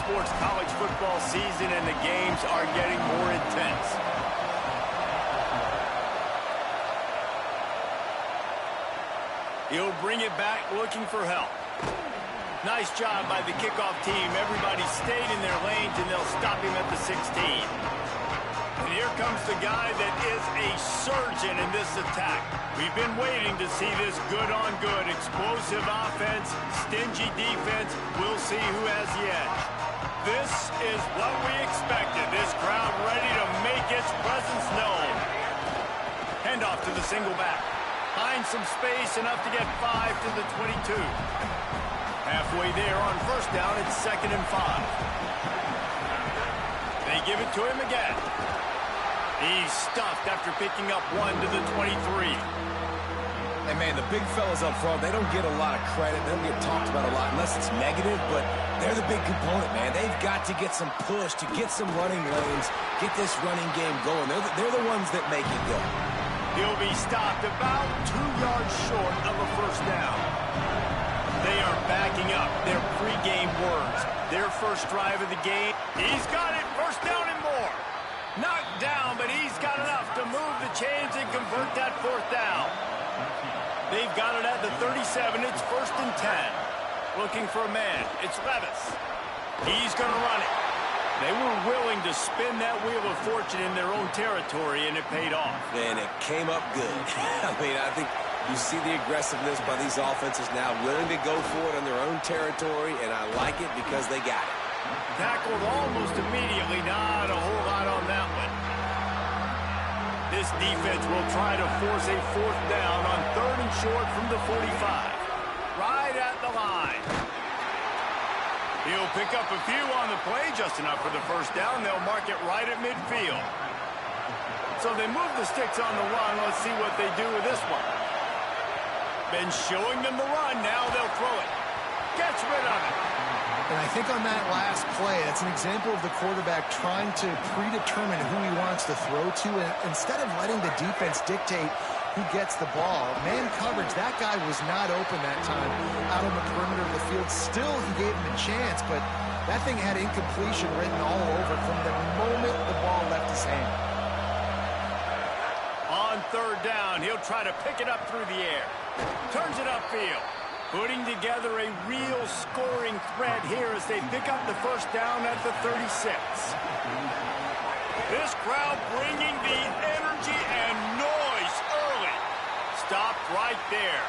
sports, college football season, and the games are getting more intense. He'll bring it back looking for help. Nice job by the kickoff team. Everybody stayed in their lanes, and they'll stop him at the 16. And here comes the guy that is a surgeon in this attack. We've been waiting to see this good-on-good, explosive offense, stingy defense. We'll see who has the edge. This is what we expected. This crowd ready to make its presence known. Handoff to the single back. Finds some space, enough to get 5 to the 22. Halfway there on first down, it's 2nd and 5. They give it to him again. He's stuffed after picking up 1 to the 23. Hey, man, the big fellas up front, they don't get a lot of credit. They don't get talked about a lot unless it's negative, but they're the big component, man. They've got to get some push, to get some running lanes, get this running game going. They're the ones that make it go. He'll be stopped about 2 yards short of a first down. They are backing up their pregame words. Their first drive of the game. He's got it. First down and more. Knocked down, but he's got enough to move the chains and convert that 4th down. They've got it at the 37. It's 1st and 10. Looking for a man. It's Levis. He's going to run it. They were willing to spin that wheel of fortune in their own territory, and it paid off. And it came up good. I mean, I think you see the aggressiveness by these offenses now, willing to go for it on their own territory, and I like it because they got it. Tackled almost immediately. Not a whole lot on that one. This defense will try to force a 4th down on 3rd and short from the 45. Right at the line. He'll pick up a few on the play, just enough for the first down. They'll mark it right at midfield. So they move the sticks on the run. Let's see what they do with this one. Been showing them the run. Now they'll throw it. Gets rid of it. And I think on that last play, that's an example of the quarterback trying to predetermine who he wants to throw to, and instead of letting the defense dictate who gets the ball. Man coverage, that guy was not open that time out on the perimeter of the field. Still, he gave him a chance, but that thing had incompletion written all over from the moment the ball left his hand. On 3rd down, he'll try to pick it up through the air. Turns it upfield. Putting together a real scoring threat here as they pick up the first down at the 36. This crowd bringing the energy and noise early. Stopped right there.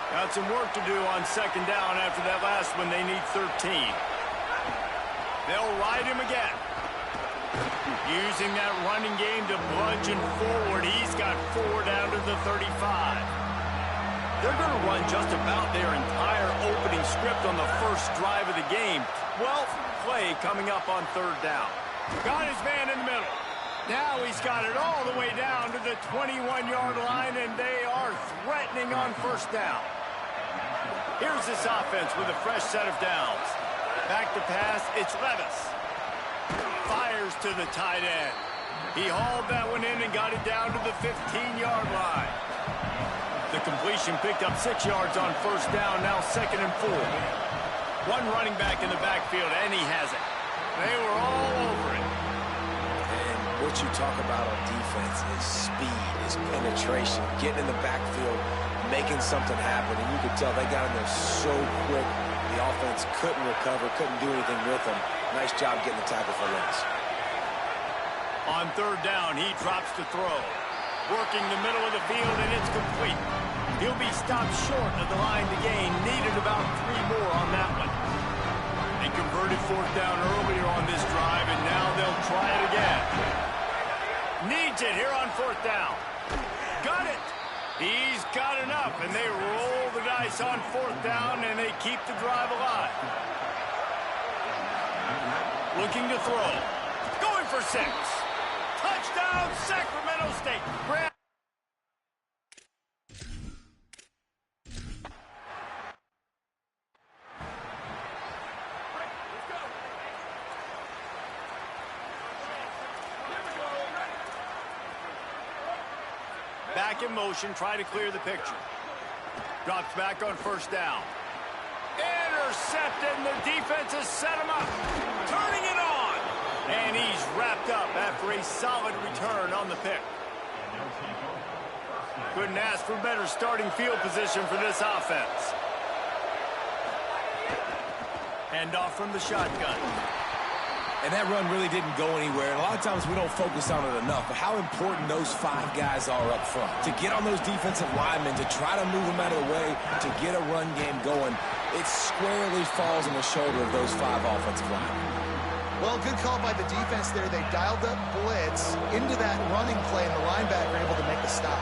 Got some work to do on 2nd down after that last one. They need 13. They'll ride him again. Using that running game to bludgeon forward. He's got 4 down to the 35. They're going to run just about their entire opening script on the first drive of the game. 12th play coming up on 3rd down. Got his man in the middle. Now he's got it all the way down to the 21-yard line, and they are threatening on first down. Here's this offense with a fresh set of downs. Back to pass, it's Levis. Fires to the tight end. He hauled that one in and got it down to the 15-yard line. The completion picked up 6 yards on first down, now 2nd and 4. One running back in the backfield, and he has it. They were all over it. And what you talk about on defense is speed, is penetration, getting in the backfield, making something happen. And you could tell they got in there so quick. The offense couldn't recover, couldn't do anything with them. Nice job getting the tackle for loss. On 3rd down, he drops to throw. Working the middle of the field, and it's complete. He'll be stopped short of the line to gain. Needed about 3 more on that one. They converted 4th down earlier on this drive, and now they'll try it again. Needs it here on 4th down. Got it. He's got enough, and they roll the dice on 4th down, and they keep the drive alive. Looking to throw. Going for 6. Touchdown, Sacramento State. Back in motion, try to clear the picture. Drops back on first down. intercepted, and the defense has set him up. Turning it on. And he's wrapped up after a solid return on the pick. Couldn't ask for better starting field position for this offense. Hand off from the shotgun. And that run really didn't go anywhere. And a lot of times we don't focus on it enough, but how important those 5 guys are up front. To get on those defensive linemen, to try to move them out of the way, to get a run game going, it squarely falls on the shoulder of those 5 offensive linemen. Well, good call by the defense there. They dialed up blitz into that running play, and the linebacker able to make the stop.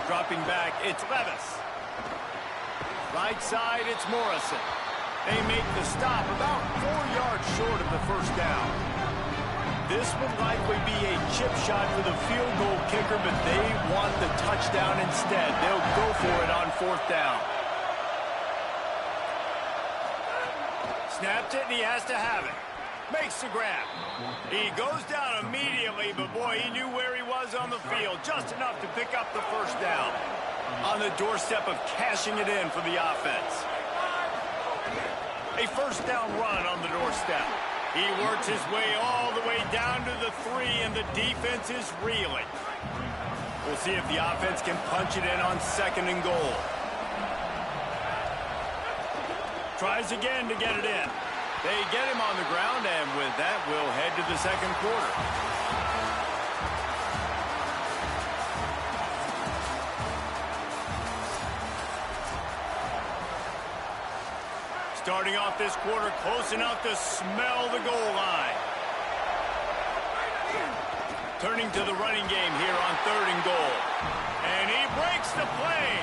Dropping back, it's Levis. Right side, it's Morrison. They make the stop about 4 yards short of the first down. This would likely be a chip shot for the field goal kicker, but they want the touchdown instead. They'll go for it on 4th down. Snapped it, and he has to have it. Makes the grab. He goes down immediately, but boy, he knew where he was on the field. Just enough to pick up the first down. On the doorstep of cashing it in for the offense. A first down run on the doorstep. He works his way all the way down to the 3, and the defense is reeling. We'll see if the offense can punch it in on 2nd and goal. Tries again to get it in. They get him on the ground, and with that, we'll head to the 2nd quarter. Starting off this quarter close enough to smell the goal line. Turning to the running game here on 3rd and goal. And he breaks the play.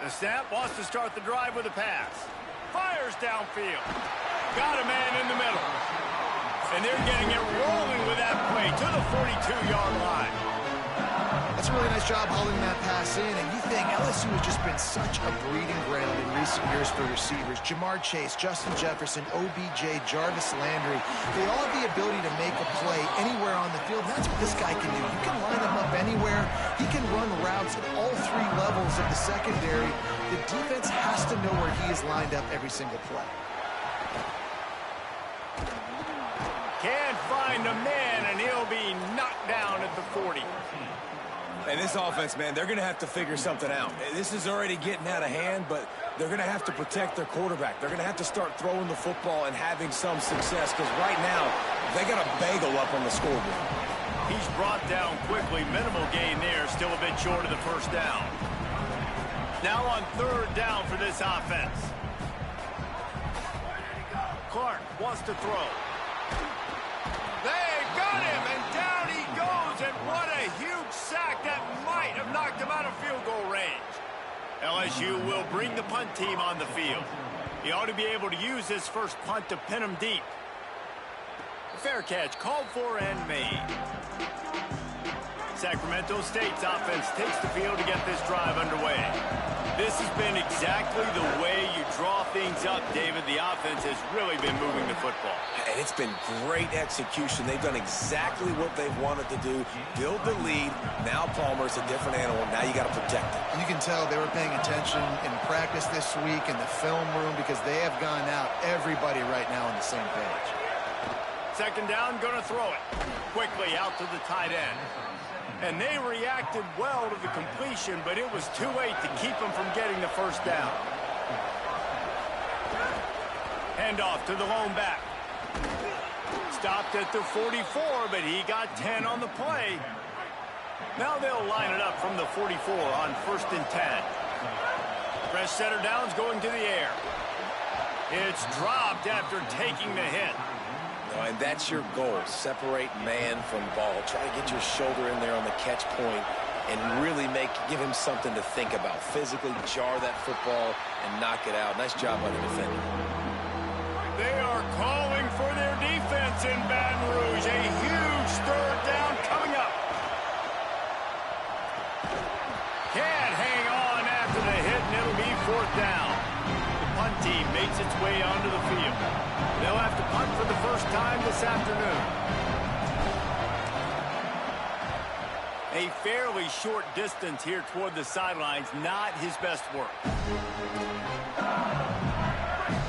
The snap wants to start the drive with a pass. Fires downfield. Got a man in the middle. And they're getting it rolling with that play to the 42-yard line. That's a really nice job holding that pass in. And you think LSU has just been such a breeding ground in recent years for receivers. Jamar Chase, Justin Jefferson, OBJ, Jarvis Landry. They all have the ability to make a play anywhere on the field. That's what this guy can do. You can line him up anywhere. He can run routes at all 3 levels of the secondary. The defense has to know where he is lined up every single play. Can't find a man, and he'll be knocked down at the 40. And this offense, man, they're going to have to figure something out. This is already getting out of hand, but they're going to have to protect their quarterback. They're going to have to start throwing the football and having some success, because right now, they got a bagel up on the scoreboard. He's brought down quickly. Minimal gain there, still a bit short of the first down. Now on 3rd down for this offense. Clark wants to throw. They got him, and down he goes, and what a huge sack that might have knocked him out of field goal range. LSU will bring the punt team on the field. He ought to be able to use his first punt to pin him deep. Fair catch called for and made. Sacramento State's offense takes the field to get this drive underway. This has been exactly the way you draw things up, David. The offense has really been moving the football. And it's been great execution. They've done exactly what they've wanted to do. Build the lead. Now Palmer's a different animal. Now you got to protect it. You can tell they were paying attention in practice this week in the film room, because they have gone out, everybody right now on the same page. 2nd down, going to throw it. Quickly out to the tight end. And they reacted well to the completion, but it was too late to keep them from getting the first down. Handoff to the lone back. Stopped at the 44, but he got 10 on the play. Now they'll line it up from the 44 on 1st and 10. Fresh center downs going to the air. It's dropped after taking the hit. And that's your goal. Separate man from ball. Try to get your shoulder in there on the catch point and really give him something to think about. Physically jar that football and knock it out. Nice job by the defender. They are calling for their defense in Baton Rouge. A huge 3rd down coming up. Can't hang on after the hit way onto the field. They'll have to punt for the first time this afternoon. A fairly short distance here toward the sidelines, not his best work.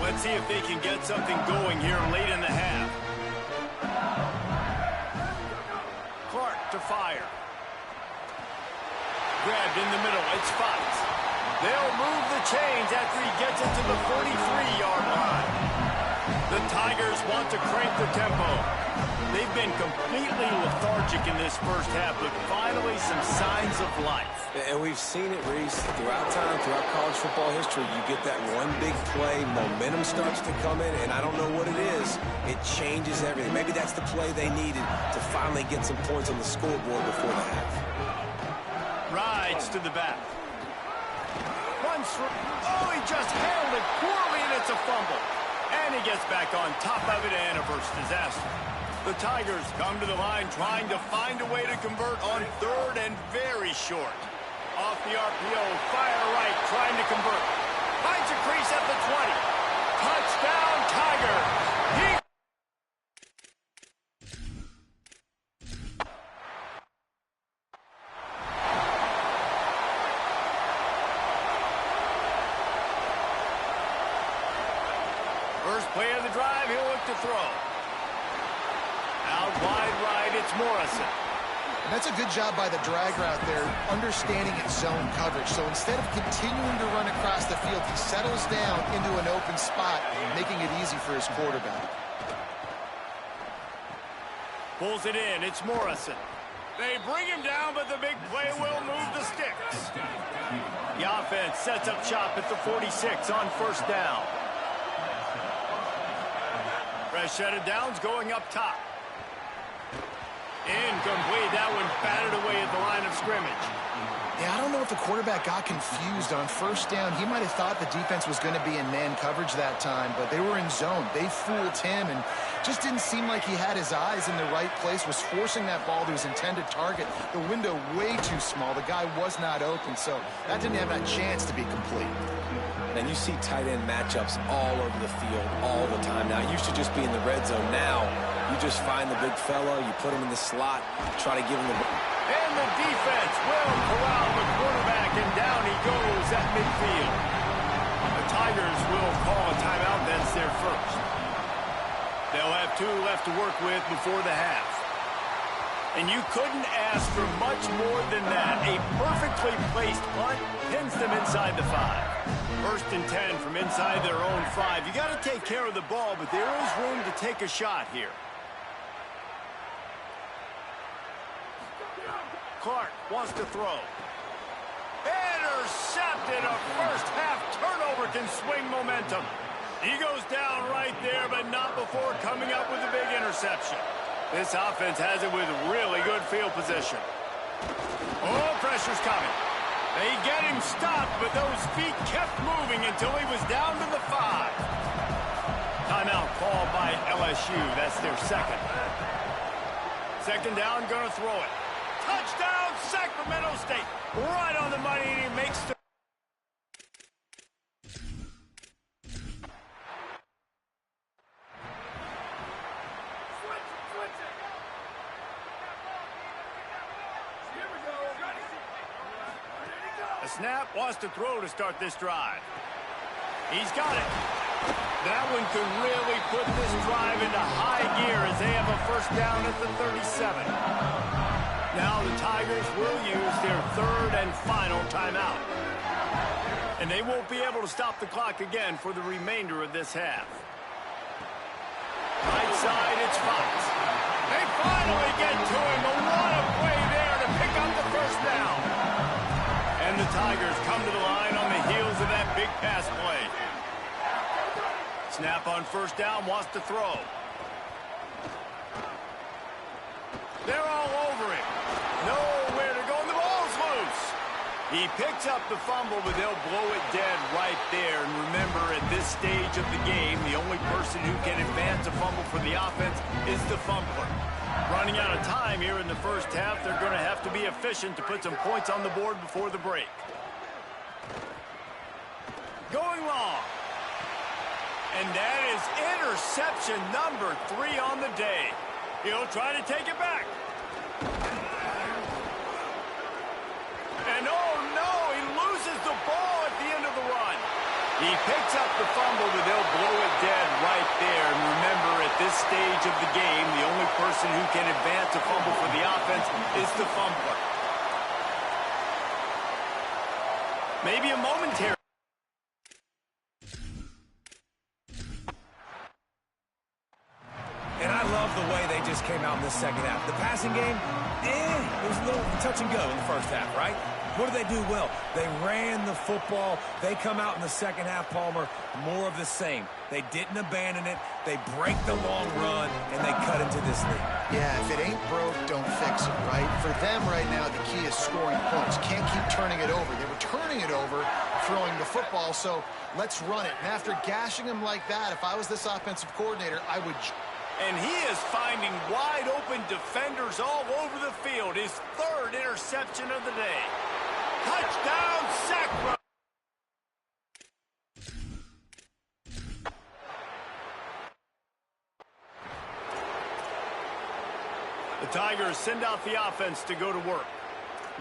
Let's see if they can get something going here late in the half. Clark to fire. Grabbed in the middle, it's Fox. They'll move the chains after he gets it to the 43-yard line. The Tigers want to crank the tempo. They've been completely lethargic in this first half, but finally some signs of life. And we've seen it, Reese, throughout time, throughout college football history. You get that one big play, momentum starts to come in, and I don't know what it is. It changes everything. Maybe that's the play they needed to finally get some points on the scoreboard before the half. Rides to the back. Runs through. Oh, he just handled it poorly, and it's a fumble. And he gets back on top of it and averts disaster. The Tigers come to the line trying to find a way to convert on third and very short. Off the RPO, fire right, trying to convert. Finds a crease at the 20. Touchdown, Tigers! First play of the drive, he'll look to throw. Out wide right, it's Morrison. And that's a good job by the drag route there, understanding its zone coverage. So instead of continuing to run across the field, he settles down into an open spot, making it easy for his quarterback. Pulls it in, it's Morrison. They bring him down, but the big play will move the sticks. The offense sets up shop at the 46 on first down. Fresh set of downs going up top. Incomplete. That one batted away at the line of scrimmage. Yeah, I don't know if the quarterback got confused on first down. He might have thought the defense was going to be in man coverage that time, but they were in zone. They fooled him and just didn't seem like he had his eyes in the right place, was forcing that ball to his intended target. The window way too small. The guy was not open, so that didn't have that chance to be complete. And you see tight end matchups all over the field all the time now. It used to just be in the red zone. Now you just find the big fella, you put him in the slot, try to give him the... And the defense will corral the quarterback, and down he goes at midfield. The Tigers will call a timeout. That's their first. They'll have 2 left to work with before the half. And you couldn't ask for much more than that. A perfectly placed punt pins them inside the 5. First and 10 from inside their own 5. You got to take care of the ball, but there is room to take a shot here. Clark wants to throw. Intercepted. A first half turnover can swing momentum. He goes down right there, but not before coming up with a big interception. This offense has it with really good field position. Oh, pressure's coming. They get him stopped, but those feet kept moving until he was down to the 5. Timeout called by LSU. That's their second. Second down, gonna throw it. Touchdown, Sacramento State. Right on the money, and he makes the... The snap wants to throw to start this drive. He's got it. That one could really put this drive into high gear as they have a first down at the 37. Now the Tigers will use their third and final timeout. And they won't be able to stop the clock again for the remainder of this half. Right side, it's Fox. They finally get to him, but what a play there to pick up the first down. And the Tigers come to the line on the heels of that big pass play. Snap on first down, wants to throw. They're all over him. Nowhere to go, and the ball's loose. He picks up the fumble, but they'll blow it dead right there. And remember, at this stage of the game, the only person who can advance a fumble for the offense is the fumbler. Running out of time here in the first half, they're going to have to be efficient to put some points on the board before the break. Going long. And that is interception number 3 on the day. He'll try to take it back. And oh no, he loses the ball at the end of the run. He picks up the fumble, but they'll blow it dead right there. And remember, at this stage of the game, the only person who can advance a fumble for the offense is the fumbler. Maybe a momentary. And I love the way they just came out in the second half. The passing game, it was a little touch and go in the first half, right? What did they do well? They ran the football. They come out in the second half, Palmer, more of the same. They didn't abandon it. They break the long run, and they cut into this lead. Yeah, if it ain't broke, don't fix it, right? For them right now, the key is scoring points. Can't keep turning it over. They were turning it over, throwing the football, so let's run it. And after gashing them like that, if I was this offensive coordinator, I would... And he is finding wide-open defenders all over the field. His 3rd interception of the day. Touchdown, Sacramento! The Tigers send out the offense to go to work.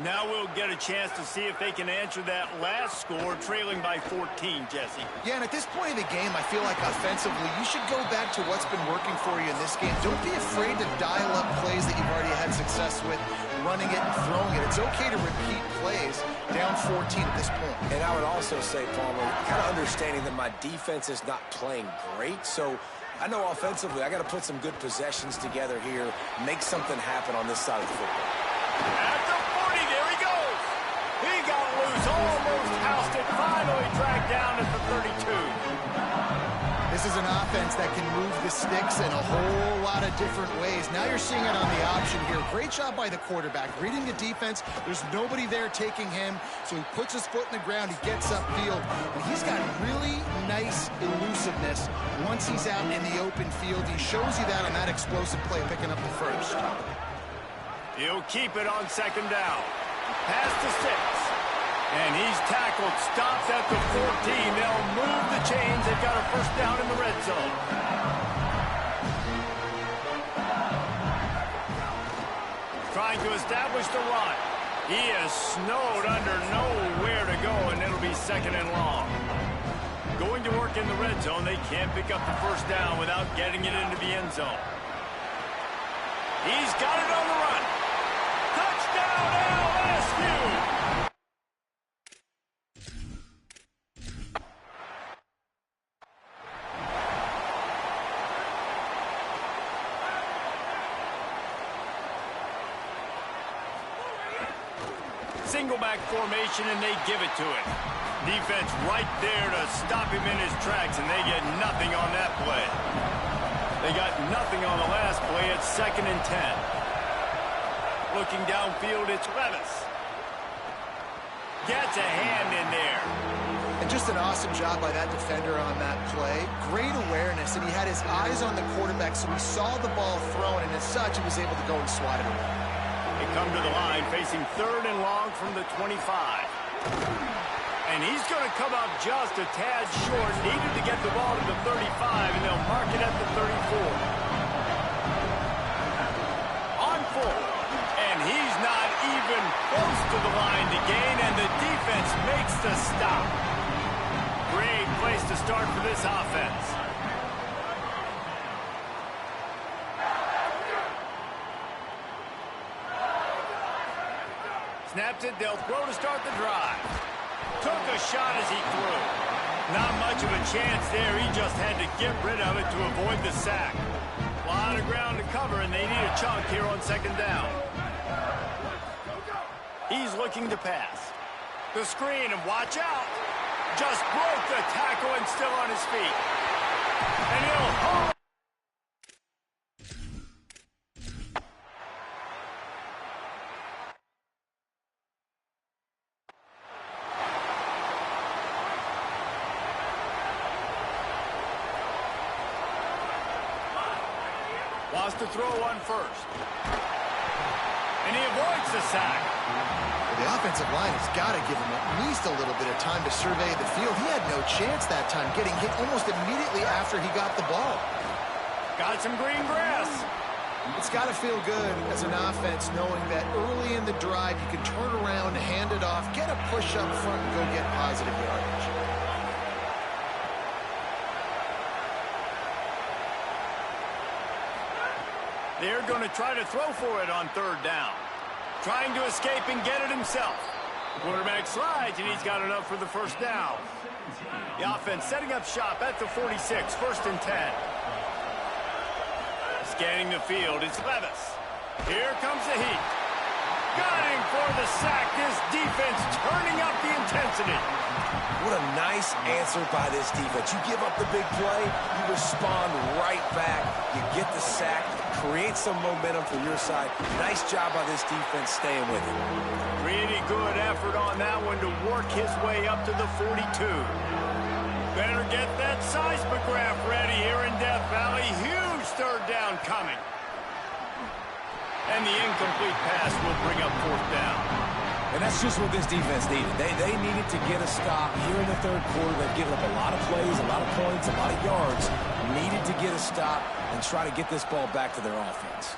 Now we'll get a chance to see if they can answer that last score, trailing by 14, Jesse. Yeah, and at this point of the game, I feel like offensively, you should go back to what's been working for you in this game. Don't be afraid to dial up plays that you've already had success with, running it and throwing it. It's okay to repeat plays down 14 at this point. And I would also say, Palmer, kind of understanding that my defense is not playing great, so I know offensively I got to put some good possessions together here, make something happen on this side of the football. At the 40, there he goes. He got loose, almost housed it, finally dragged down at the 32. This is an offense that can move the sticks in a whole lot of different ways. Now you're seeing it on the option here. Great job by the quarterback. Reading the defense, there's nobody there taking him, so he puts his foot in the ground, he gets upfield, and he's got really nice elusiveness once he's out in the open field. He shows you that on that explosive play, picking up the first. He'll keep it on 2nd down. Pass to 6. And he's tackled, stops at the 14. They'll move the chains. They've got a 1st down in the red zone. Trying to establish the run. He is snowed under, nowhere to go, and it'll be 2nd and long. Going to work in the red zone. They can't pick up the 1st down without getting it into the end zone. He's got it on the run. Touchdown, LSU! Single back formation, and they give it to it. Defense right there to stop him in his tracks, and they get nothing on that play. They got nothing on the last play. It's 2nd and 10. Looking downfield, it's Levis. Gets a hand in there. And just an awesome job by that defender on that play. Great awareness, and he had his eyes on the quarterback, so he saw the ball thrown, and as such, he was able to go and swat it away. They come to the line, facing 3rd and long from the 25. And he's going to come up just a tad short. Needed to get the ball to the 35, and they'll mark it at the 34. On 4. And he's not even close to the line to gain, and the defense makes the stop. Great place to start for this offense. Snaps it, they'll throw to start the drive. Took a shot as he threw. Not much of a chance there. He just had to get rid of it to avoid the sack. A lot of ground to cover, and they need a chunk here on 2nd down. He's looking to pass. The screen, and watch out. Just broke the tackle and still on his feet. And he'll hold. Wants to throw one first. And he avoids the sack. The offensive line has got to give him at least a little bit of time to survey the field. He had no chance that time, getting hit almost immediately after he got the ball. Got some green grass. It's got to feel good as an offense knowing that early in the drive you can turn around, hand it off, get a push up front, and go get positive yardage. They're going to try to throw for it on third down. Trying to escape and get it himself. The quarterback slides, and he's got enough for the first down. The offense setting up shop at the 46, 1st and 10. Scanning the field, it's Levis. Here comes the heat. Gunning for the sack. This defense turning up the intensity. What a nice answer by this defense. You give up the big play, you respond right back, you get the sack, create some momentum for your side. Nice job by this defense staying with it. Really good effort on that one to work his way up to the 42. Better get that seismograph ready here in Death Valley. Huge third down coming. And the incomplete pass will bring up 4th down. And that's just what this defense needed. They needed to get a stop here in the third quarter. They've given up a lot of plays, a lot of points, a lot of yards. Needed to get a stop and try to get this ball back to their offense.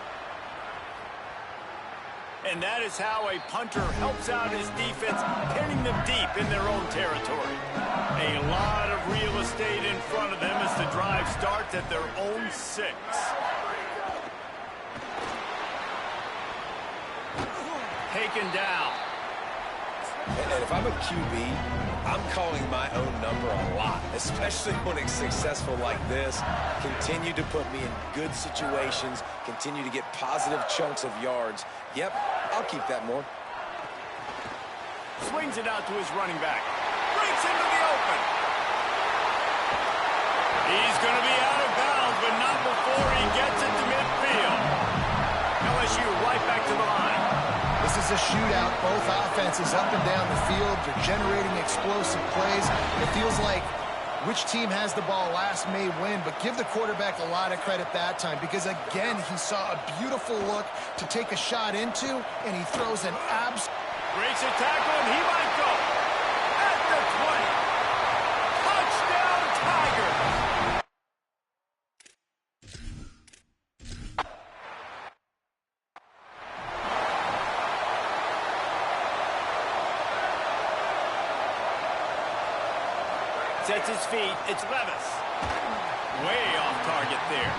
And that is how a punter helps out his defense, pinning them deep in their own territory. A lot of real estate in front of them as the drive starts at their own 6. Taken down. And if I'm a QB, I'm calling my own number a lot, especially when it's successful like this. Continue to put me in good situations, continue to get positive chunks of yards. Yep, I'll keep that more. Swings it out to his running back. Breaks into the open. He's going to be out of bounds, but not before he gets it to midfield. LSU right back to the line. This is a shootout. Both offenses up and down the field. They're generating explosive plays. It feels like which team has the ball last may win, but give the quarterback a lot of credit that time because, again, he saw a beautiful look to take a shot into, and he throws an abs. Breaks a tackle, and he might go at the 20. Touchdown, Tigers! Sets his feet. It's Levis. Way off target there.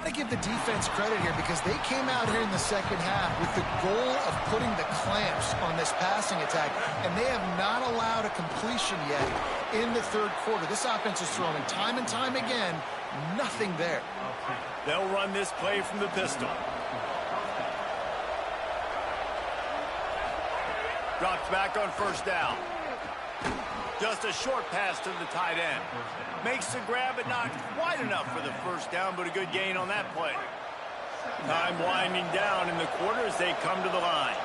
I give the defense credit here because they came out here in the second half with the goal of putting the clamps on this passing attack, and they have not allowed a completion yet in the third quarter. This offense is throwing time and time again, nothing there. They'll run this play from the pistol. Drops back on 1st down. Just a short pass to the tight end. Makes the grab, but not quite enough for the 1st down, but a good gain on that play. Time winding down in the quarter as they come to the line.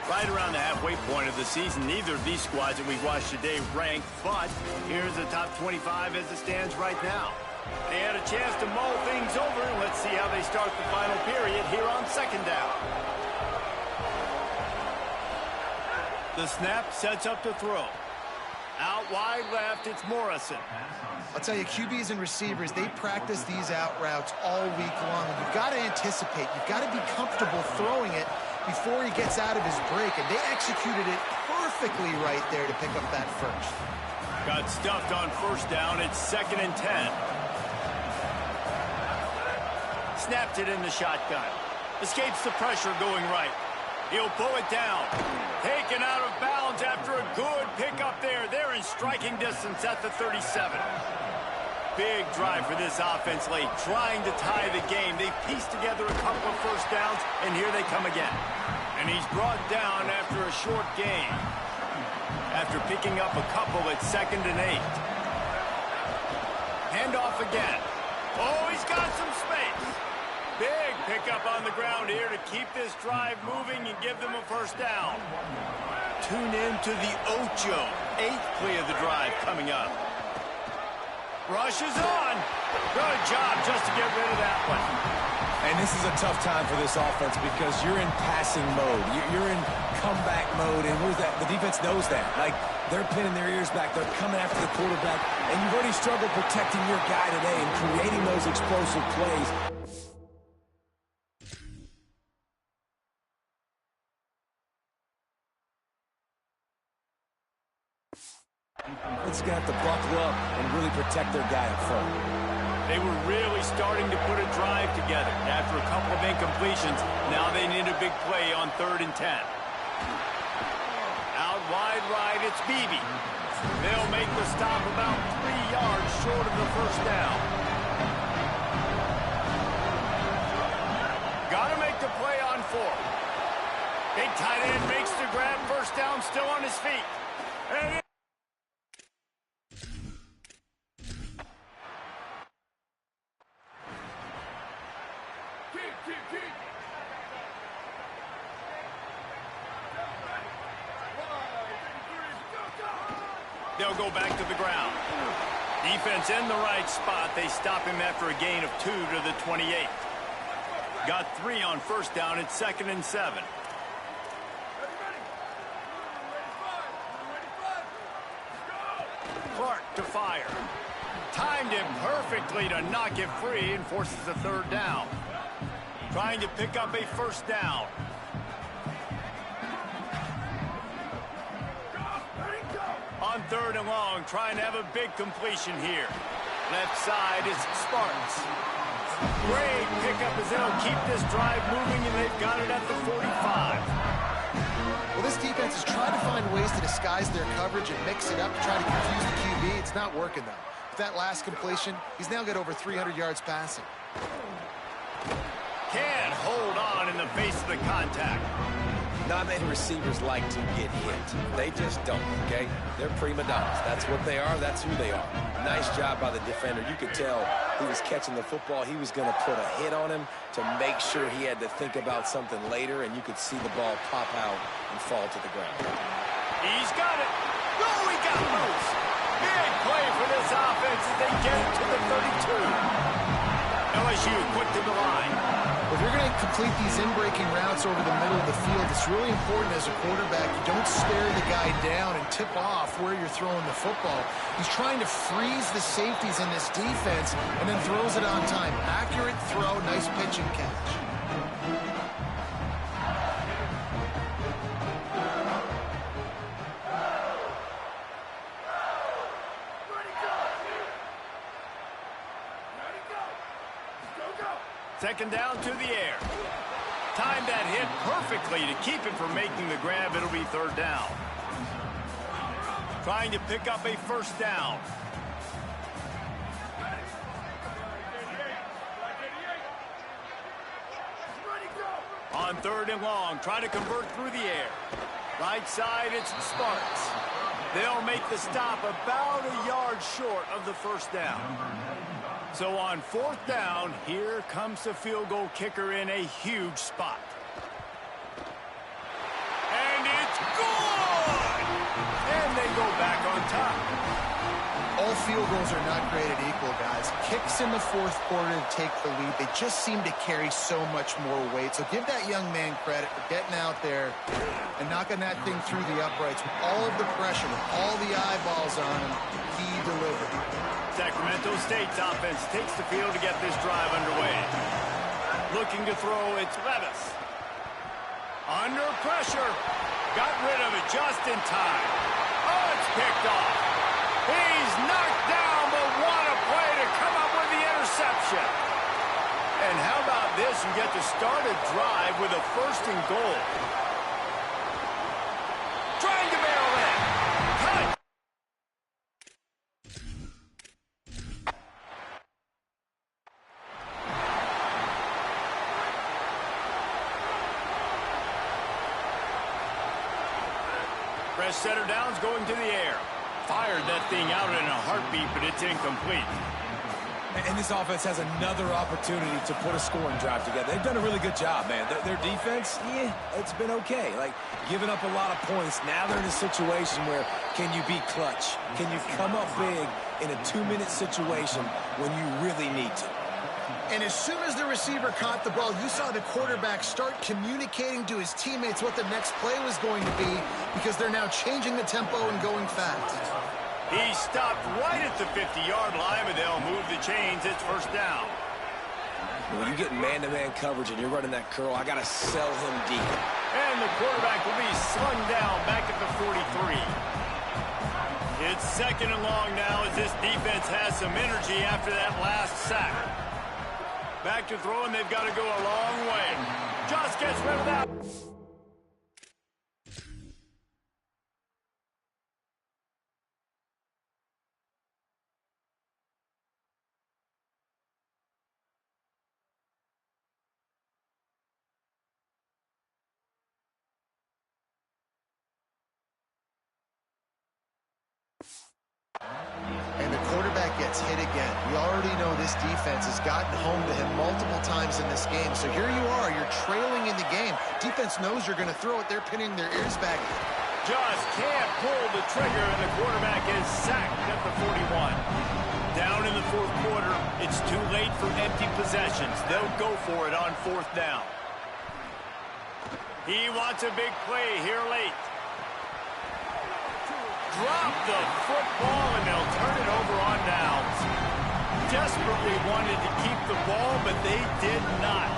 Right around the halfway point of the season, neither of these squads that we've watched today ranked, but here's the top 25 as it stands right now. They had a chance to mull things over. Let's see how they start the final period here on 2nd down. The snap sets up to throw. Out wide left, it's Morrison. I'll tell you, QBs and receivers, they practice these out routes all week long. You've got to anticipate. You've got to be comfortable throwing it before he gets out of his break, and they executed it perfectly right there to pick up that first. Got stuffed on 1st down. It's 2nd and 10. Snapped it in the shotgun. Escapes the pressure going right. He'll pull it down. Taken out of bounds after a good pickup there. They're in striking distance at the 37. big drive for this offense late, trying to tie the game. They pieced together a couple of first downs, and here they come again. And he's brought down after a short gain, after picking up a couple at 2nd and 8. Handoff again. Oh, he's got some space. Big pickup on the ground here to keep this drive moving and give them a first down. Tune in to the Ocho. 8th play of the drive coming up. Rushes on. Good job just to get rid of that one. And this is a tough time for this offense because you're in passing mode. You're in comeback mode, and the defense knows that. Like, they're pinning their ears back. They're coming after the quarterback, and you've already struggled protecting your guy today and creating those explosive plays. It's going to have to buckle up and really protect their guy up front. They were really starting to put a drive together. After a couple of incompletions, now they need a big play on 3rd and 10. Out wide right, it's Beebe. They'll make the stop about 3 yards short of the first down. Got to make the play on 4th. Big tight end makes the grab, first down, still on his feet. And they'll go back to the ground. Defense in the right spot. They stop him after a gain of 2 to the 28. Got 3 on first down at 2nd and 7. Clark to fire. Timed him perfectly to knock it free and forces a 3rd down. Trying to pick up a first down. On 3rd and long, trying to have a big completion here. Left side is Sparks. Great pickup as they'll keep this drive moving, and they've got it at the 45. Well, this defense is trying to find ways to disguise their coverage and mix it up to try to confuse the QB. It's not working, though. With that last completion, he's now got over 300 yards passing. Can't hold on in the face of the contact. Not many receivers like to get hit. They just don't, okay? They're prima donnas. That's what they are. That's who they are. Nice job by the defender. You could tell he was catching the football. He was going to put a hit on him to make sure he had to think about something later, and you could see the ball pop out and fall to the ground. He's got it. Oh, he got loose. Big play for this offense as they get it to the 32. LSU quick to the line. If you're going to complete these in-breaking routes over the middle of the field, it's really important as a quarterback you don't stare the guy down and tip off where you're throwing the football. He's trying to freeze the safeties in this defense and then throws it on time. Accurate throw, nice pitch and catch. Second down to the air. Timed that hit perfectly to keep him from making the grab. It'll be 3rd down. Trying to pick up a first down. On 3rd and long, trying to convert through the air. Right side, it's Sparks. They'll make the stop about a yard short of the first down. So on 4th down, here comes the field goal kicker in a huge spot. And it's good! And they go back on top. All field goals are not created equal, guys. Kicks in the 4th quarter to take the lead. They just seem to carry so much more weight. So give that young man credit for getting out there and knocking that thing through the uprights with all of the pressure, with all the eyeballs on him. He delivered. Sacramento State's offense takes the field to get this drive underway. Looking to throw, it's Levis. Under pressure. Got rid of it just in time. Oh, it's picked off. He's knocked down, but what a play to come up with the interception. And how about this? You get to start a drive with a 1st and goal. Trying to barrel in. Cut. Rush setter down's going to the air. Fired that thing out in a heartbeat, but it's incomplete. And this offense has another opportunity to put a scoring drive together. They've done a really good job, man. Their defense, yeah, it's been okay. Like, giving up a lot of points. Now they're in a situation where can you be clutch? Can you come up big in a 2-minute situation when you really need to? And as soon as the receiver caught the ball, you saw the quarterback start communicating to his teammates what the next play was going to be because they're now changing the tempo and going fast. He stopped right at the 50-yard line, but they'll move the chains. It's first down. When you get man-to-man coverage and you're running that curl, I got to sell him deep. And the quarterback will be slung down back at the 43. It's second and long now as this defense has some energy after that last sack. Back to throw, and they've got to go a long way. Just gets rid of that. And the quarterback gets hit again. We already know this defense has gotten home to him multiple times in this game. So here you are, you're trailing in the game. Defense knows you're going to throw it. They're pinning their ears back. Just can't pull the trigger, and the quarterback is sacked at the 41. Down in the fourth quarter, it's too late for empty possessions. They'll go for it on fourth down. He wants a big play here late. Drop the football, and they'll turn it over on downs. Desperately wanted to keep the ball, but they did not.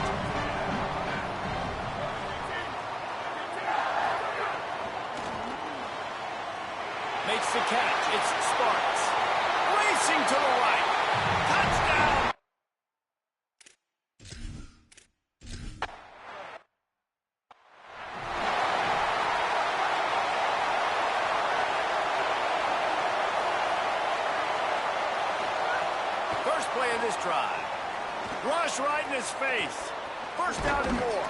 Makes the catch. It's Sparks. Racing to the right. Touchdown! First play of this drive. Rush right in his face. First down and more.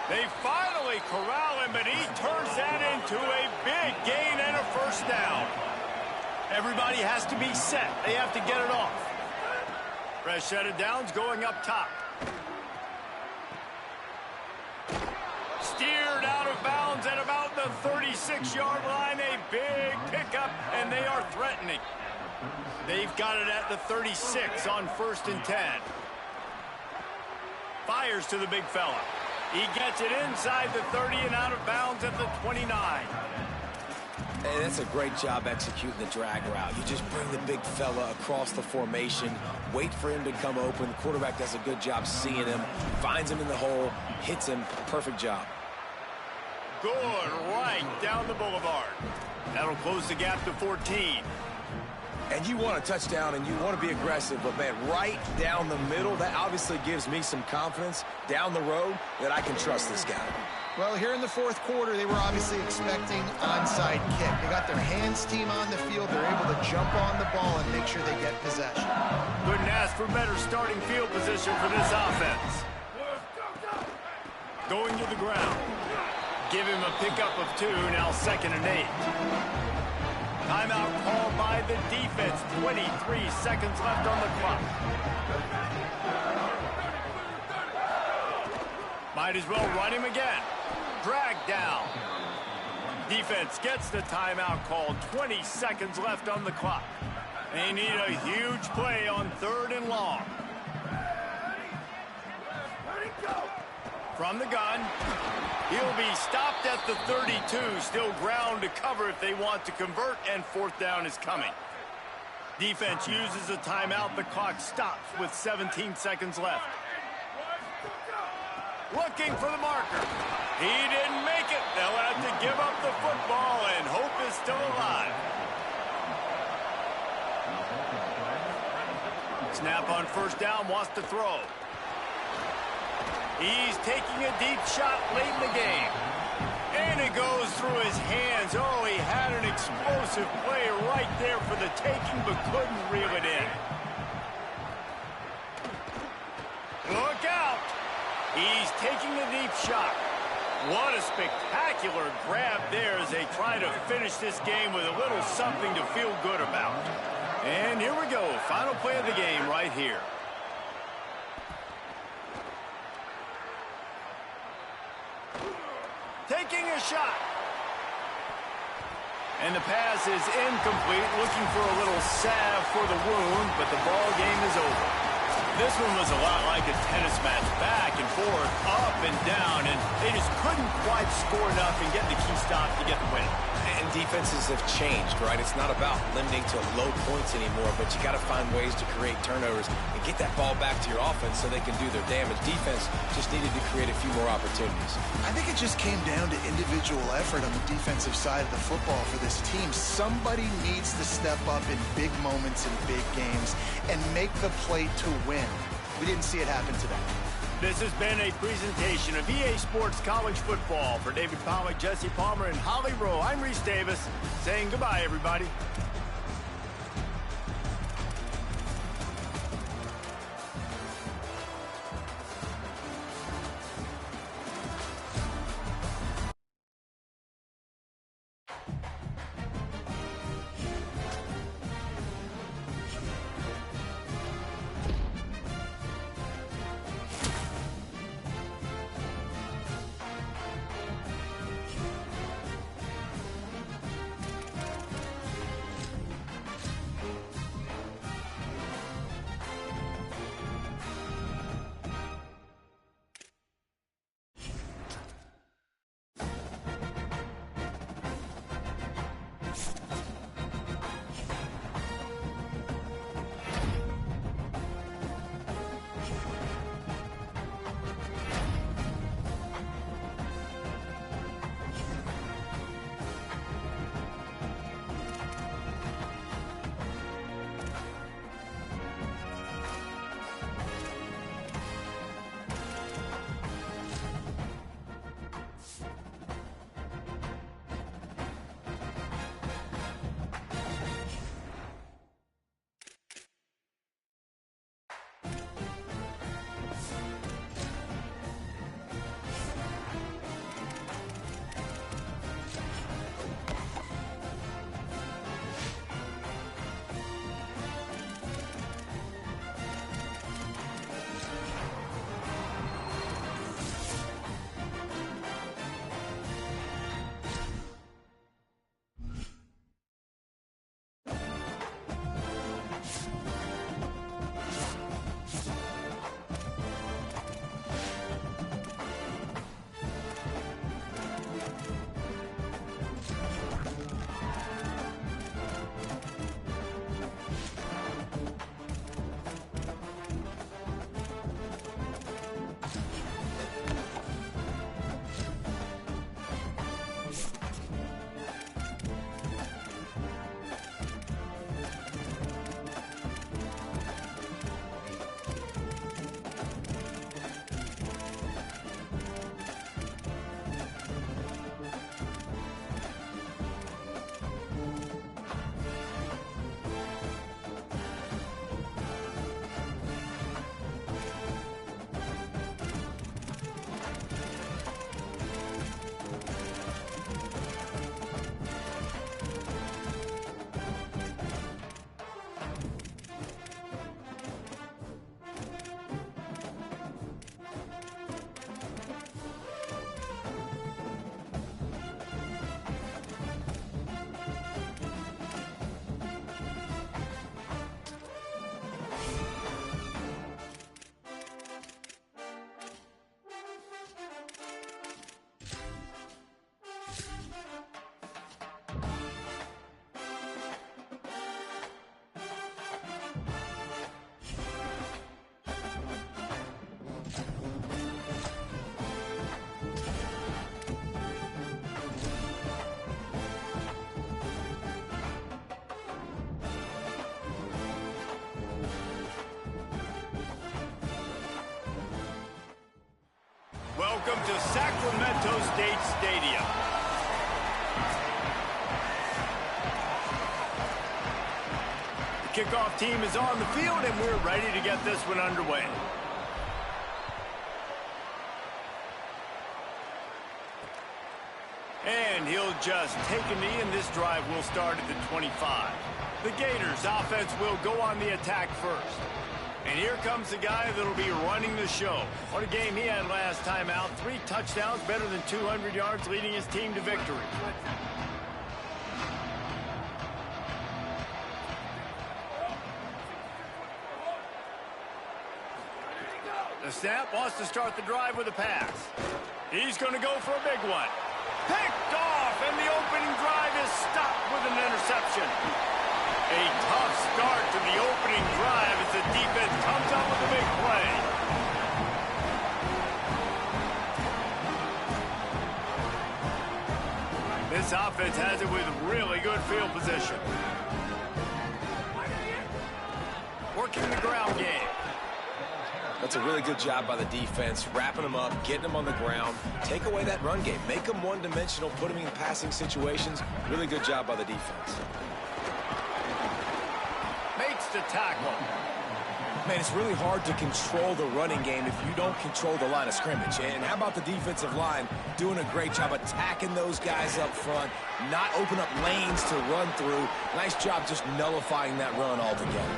They finally corral him, but he turns that into a big gain and a first down. Everybody has to be set. They have to get it off. Fresh set of downs going up top. Steered out of bounds at about the 36-yard line. A big pickup, and they are threatening. They've got it at the 36 on 1st and 10. Fires to the big fella. He gets it inside the 30 and out of bounds at the 29. Hey, that's a great job executing the drag route. You just bring the big fella across the formation, wait for him to come open. The quarterback does a good job seeing him, finds him in the hole, hits him. Perfect job. Good right down the boulevard. That'll close the gap to 14. And you want a touchdown and you want to be aggressive, but, man, right down the middle, that obviously gives me some confidence down the road that I can trust this guy. Well, here in the fourth quarter, they were obviously expecting onside kick. They got their hands team on the field. They're able to jump on the ball and make sure they get possession. Couldn't ask for better starting field position for this offense. Going to the ground. Give him a pickup of 2, now 2nd and 8. Timeout called by the defense. 23 seconds left on the clock. Might as well run him again. Drag down. Defense gets the timeout called. 20 seconds left on the clock. They need a huge play on 3rd and long. From the gun. He'll be stopped at the 32. Still ground to cover if they want to convert, and 4th down is coming. Defense uses a timeout. The clock stops with 17 seconds left. Looking for the marker. He didn't make it. They'll have to give up the football, and hope is still alive. Snap on 1st down, wants to throw. He's taking a deep shot late in the game. And it goes through his hands. Oh, he had an explosive play right there for the taking, but couldn't reel it in. Look out. He's taking a deep shot. What a spectacular grab there as they try to finish this game with a little something to feel good about. And here we go, final play of the game right here. Taking a shot. And the pass is incomplete, looking for a little salve for the wound, but the ball game is over. This one was a lot like a tennis match, back and forth, up and down, and they just couldn't quite score enough and get the key stop to get the win. And defenses have changed, right? It's not about limiting to low points anymore, but you got to find ways to create turnovers and get that ball back to your offense so they can do their damage. Defense just needed to create a few more opportunities. I think it just came down to individual effort on the defensive side of the football for this team. Somebody needs to step up in big moments in big games and make the play to win. We didn't see it happen today. This has been a presentation of EA Sports College Football. For David Pollack, Jesse Palmer, and Holly Rowe, I'm Reese Davis, saying goodbye, everybody. Welcome to Sacramento State Stadium. The kickoff team is on the field, and we're ready to get this one underway. And he'll just take a knee, and this drive will start at the 25. The Gators offense will go on the attack first. And here comes the guy that'll be running the show. What a game he had last time out. 3 touchdowns, better than 200 yards, leading his team to victory. The snap wants to start the drive with a pass. He's going to go for a big one. Picked off, and the opening drive is stopped with an interception. A tough start to the opening drive as the defense comes up with a big play. This offense has it with really good field position. Working the ground game. That's a really good job by the defense, wrapping them up, getting them on the ground. Take away that run game. Make them one-dimensional, put them in passing situations. Really good job by the defense. Makes the tackle. Man, it's really hard to control the running game if you don't control the line of scrimmage. And how about the defensive line doing a great job attacking those guys up front, not open up lanes to run through. Nice job just nullifying that run altogether.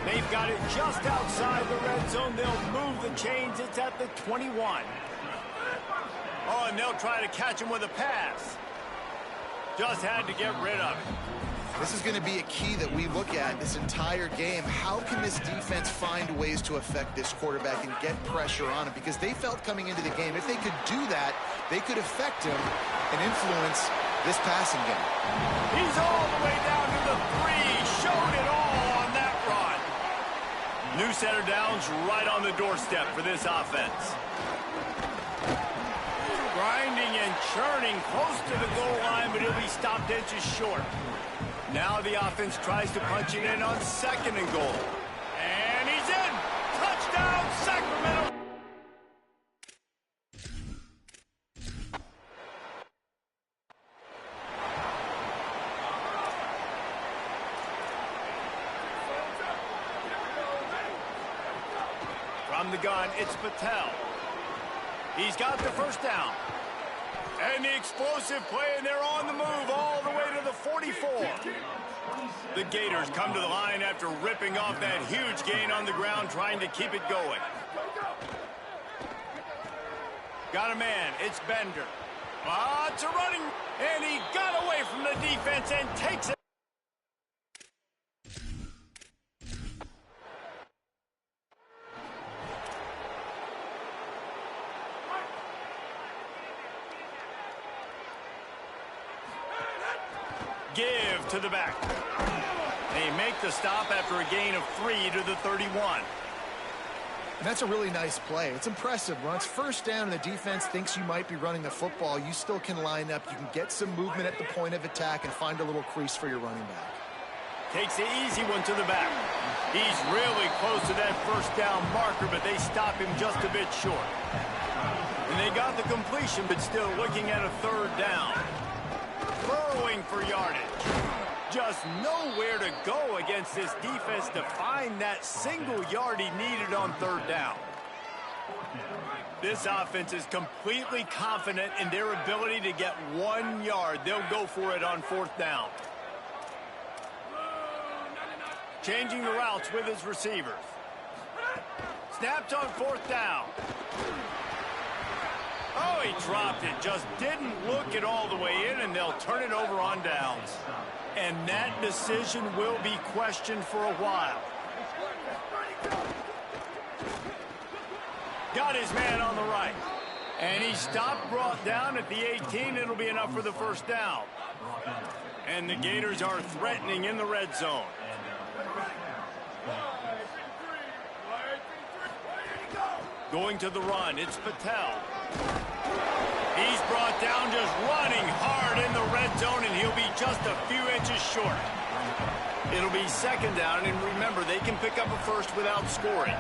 They've got it just outside the red zone. They'll move the chains. It's at the 21. Oh, and they'll try to catch him with a pass. Just had to get rid of it. This is going to be a key that we look at this entire game. How can this defense find ways to affect this quarterback and get pressure on him? Because they felt coming into the game, if they could do that, they could affect him and influence this passing game. He's all the way down to the 3. Showed it all on that run. New set of downs right on the doorstep for this offense. Grinding and churning close to the goal line, but he'll be stopped inches short. Now the offense tries to punch it in on 2nd and goal. And he's in! Touchdown, Sacramento! From the gun, it's Patel. He's got the first down. And the explosive play, and they're on the move all the way to the 44. The Gators come to the line after ripping off that huge gain on the ground, trying to keep it going. Got a man. It's Bender. It's a running, and he got away from the defense and takes it. Give to the back. They make the stop after a gain of 3 to the 31. And that's a really nice play. It's impressive. Once first down and the defense thinks you might be running the football, you still can line up. You can get some movement at the point of attack and find a little crease for your running back. Takes the easy one to the back. He's really close to that first down marker, but they stop him just a bit short. And they got the completion, but still looking at a 3rd down. Burrowing for yardage. Just nowhere to go against this defense to find that single yard he needed on 3rd down. This offense is completely confident in their ability to get 1 yard. They'll go for it on 4th down. Changing the routes with his receivers. Snaps on 4th down. Oh, he dropped it. Just didn't look it all the way in, and they'll turn it over on downs. And that decision will be questioned for a while. Got his man on the right. And he stopped, brought down at the 18. It'll be enough for the first down. And the Gators are threatening in the red zone. Going to the run, it's Patel. He's brought down just running hard in the red zone, and he'll be just a few inches short. It'll be 2nd down, and remember, they can pick up a first without scoring.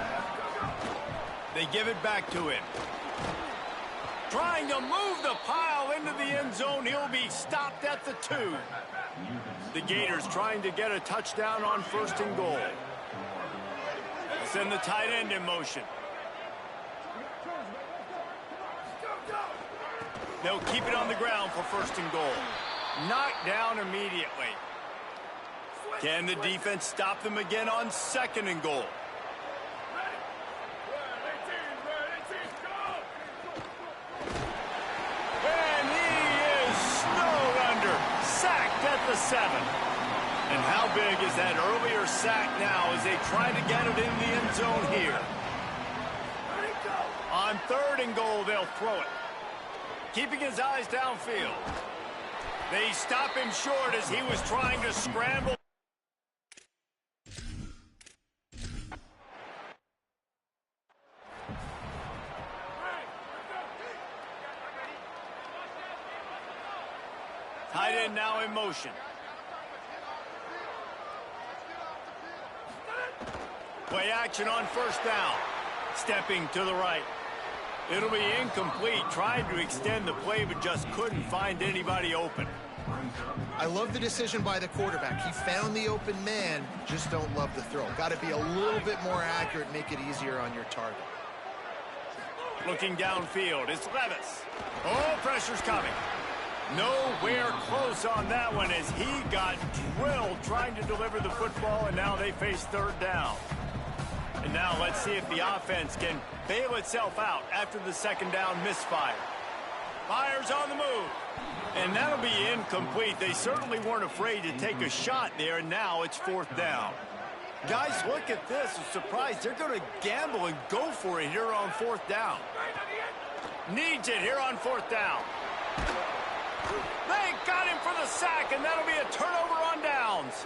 They give it back to him. Trying to move the pile into the end zone. He'll be stopped at the 2. The Gators trying to get a touchdown on 1st and goal. Send the tight end in motion. They'll keep it on the ground for 1st and goal. Knocked down immediately. Can the defense stop them again on 2nd and goal? And he is snowed under. Sacked at the 7. And how big is that earlier sack now as they try to get it in the end zone here? On 3rd and goal, they'll throw it. Keeping his eyes downfield. They stop him short as he was trying to scramble. Tight end now in motion. Play action on 1st down. Stepping to the right. It'll be incomplete. Tried to extend the play, but just couldn't find anybody open. I love the decision by the quarterback. He found the open man, just don't love the throw. Got to be a little bit more accurate, make it easier on your target. Looking downfield, it's Levis. Oh, pressure's coming. Nowhere close on that one as he got drilled trying to deliver the football, and now they face 3rd down. And now let's see if the offense can bail itself out after the 2nd down misfire. Fires on the move. And that'll be incomplete. They certainly weren't afraid to take a shot there, and now it's 4th down. Guys, look at this. I'm surprised they're going to gamble and go for it here on 4th down. Needs it here on 4th down. They got him for the sack, and that'll be a turnover on downs.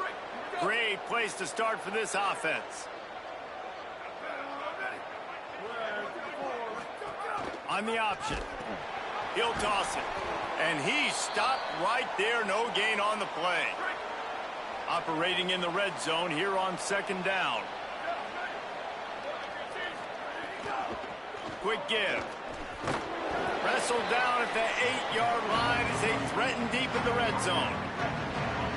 Great place to start for this offense. On the option. He'll toss it. And he stopped right there. No gain on the play. Operating in the red zone here on 2nd down. Quick give. Wrestled down at the 8-yard line as they threaten deep in the red zone.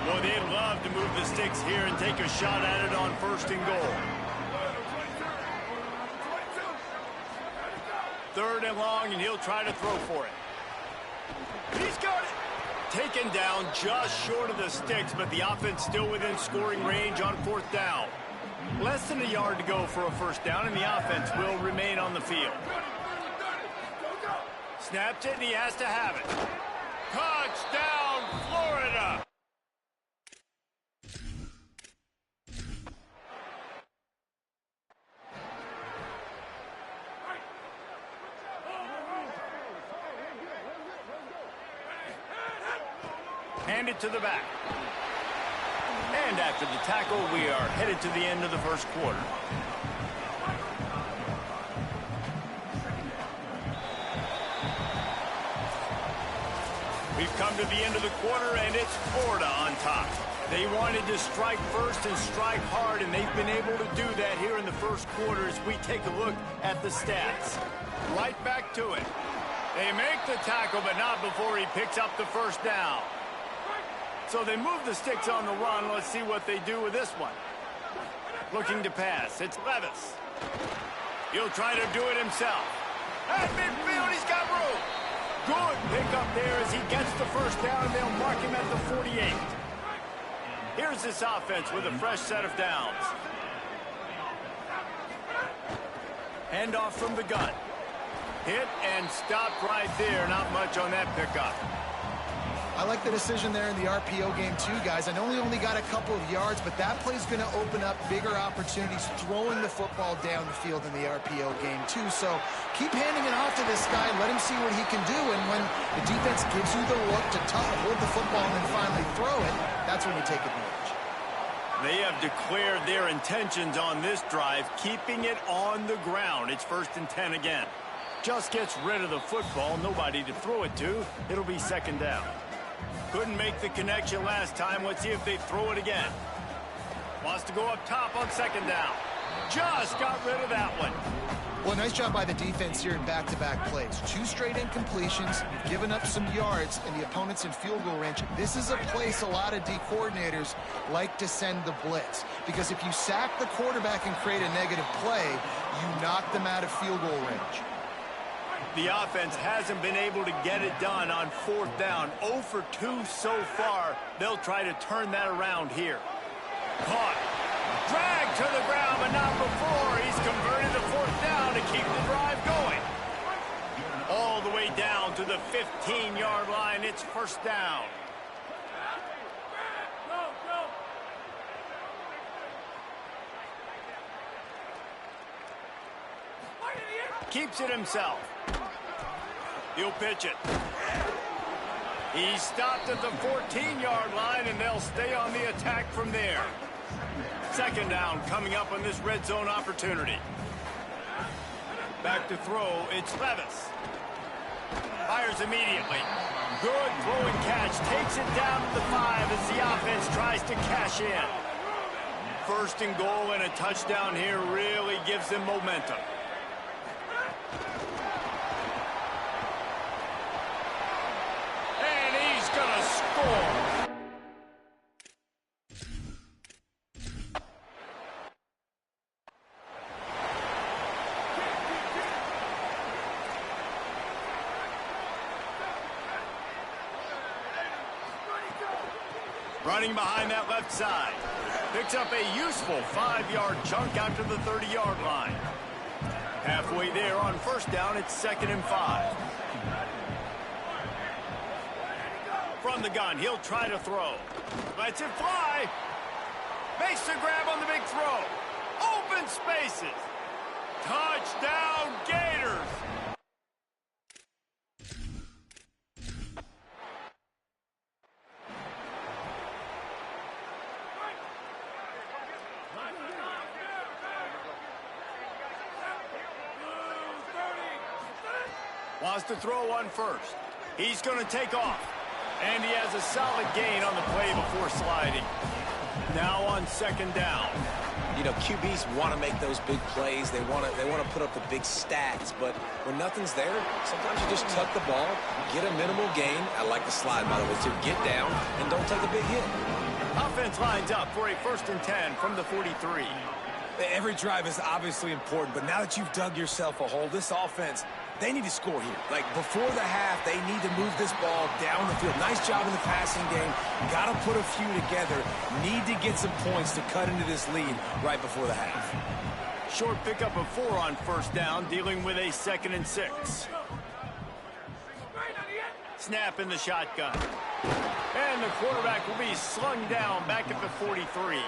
Boy, they'd love to move the sticks here and take a shot at it on 1st and goal. 3rd and long, and he'll try to throw for it. He's got it. Taken down just short of the sticks, but the offense still within scoring range on 4th down. Less than a yard to go for a 1st down, and the offense will remain on the field. Snapped it, and he has to have it. Touchdown, Florida! Handed to the back. And after the tackle, we are headed to the end of the 1st quarter. We've come to the end of the quarter, and it's Florida on top. They wanted to strike first and strike hard, and they've been able to do that here in the 1st quarter as we take a look at the stats. Right back to it. They make the tackle, but not before he picks up the 1st down. So they move the sticks on the run. Let's see what they do with this one. Looking to pass. It's Levis. He'll try to do it himself. At midfield, he's got room. Good pickup there as he gets the 1st down, and they'll mark him at the 48. Here's this offense with a fresh set of downs. Handoff from the gun. Hit and stopped right there. Not much on that pickup. I like the decision there in the RPO game too, guys. I know he only got a couple of yards, but that play's going to open up bigger opportunities throwing the football down the field in the RPO game too. So keep handing it off to this guy and let him see what he can do. And when the defense gives you the look to hold the football and then finally throw it, that's when you take advantage. They have declared their intentions on this drive, keeping it on the ground. It's 1st and 10 again. Just gets rid of the football, nobody to throw it to. It'll be 2nd down. Couldn't make the connection last time. Let's see if they throw it again. Wants to go up top on 2nd down. Just got rid of that one. Well, nice job by the defense here in back-to-back plays. 2 straight incompletions. You've given up some yards, and the opponent's in field goal range. This is a place a lot of D coordinators like to send the blitz. Because if you sack the quarterback and create a negative play, you knock them out of field goal range. The offense hasn't been able to get it done on 4th down. 0 for 2 so far. They'll try to turn that around here. Caught. Dragged to the ground, but not before. He's converted the 4th down to keep the drive going. All the way down to the 15-yard line. It's 1st down. Keeps it himself. He'll pitch it. He's stopped at the 14-yard line, and they'll stay on the attack from there. 2nd down coming up on this red zone opportunity. Back to throw, it's Levis. Fires immediately. Good throwing catch. Takes it down to the 5 as the offense tries to cash in. 1st and goal and a touchdown here really gives them momentum. And he's gonna score. Running behind that left side. Picks up a useful 5-yard chunk out to the 30-yard line. Halfway there on 1st down, it's 2nd and 5. From the gun, he'll try to throw. Lets it fly. Makes the grab on the big throw. Open spaces. Touchdown, Gators. Wants to throw on 1st. He's going to take off. And he has a solid gain on the play before sliding. Now on 2nd down. You know, QBs want to make those big plays. They want to put up the big stats. But when nothing's there, sometimes you just tuck the ball, get a minimal gain. I like the slide, by the way, too. Get down and don't take a big hit. Offense lines up for a 1st and 10 from the 43. Every drive is obviously important, but now that you've dug yourself a hole, this offense, they need to score here. Like, before the half, they need to move this ball down the field. Nice job in the passing game. Got to put a few together. Need to get some points to cut into this lead right before the half. Short pickup of 4 on 1st down, dealing with a 2nd and 6. Snap in the shotgun. And the quarterback will be slung down back at the 43.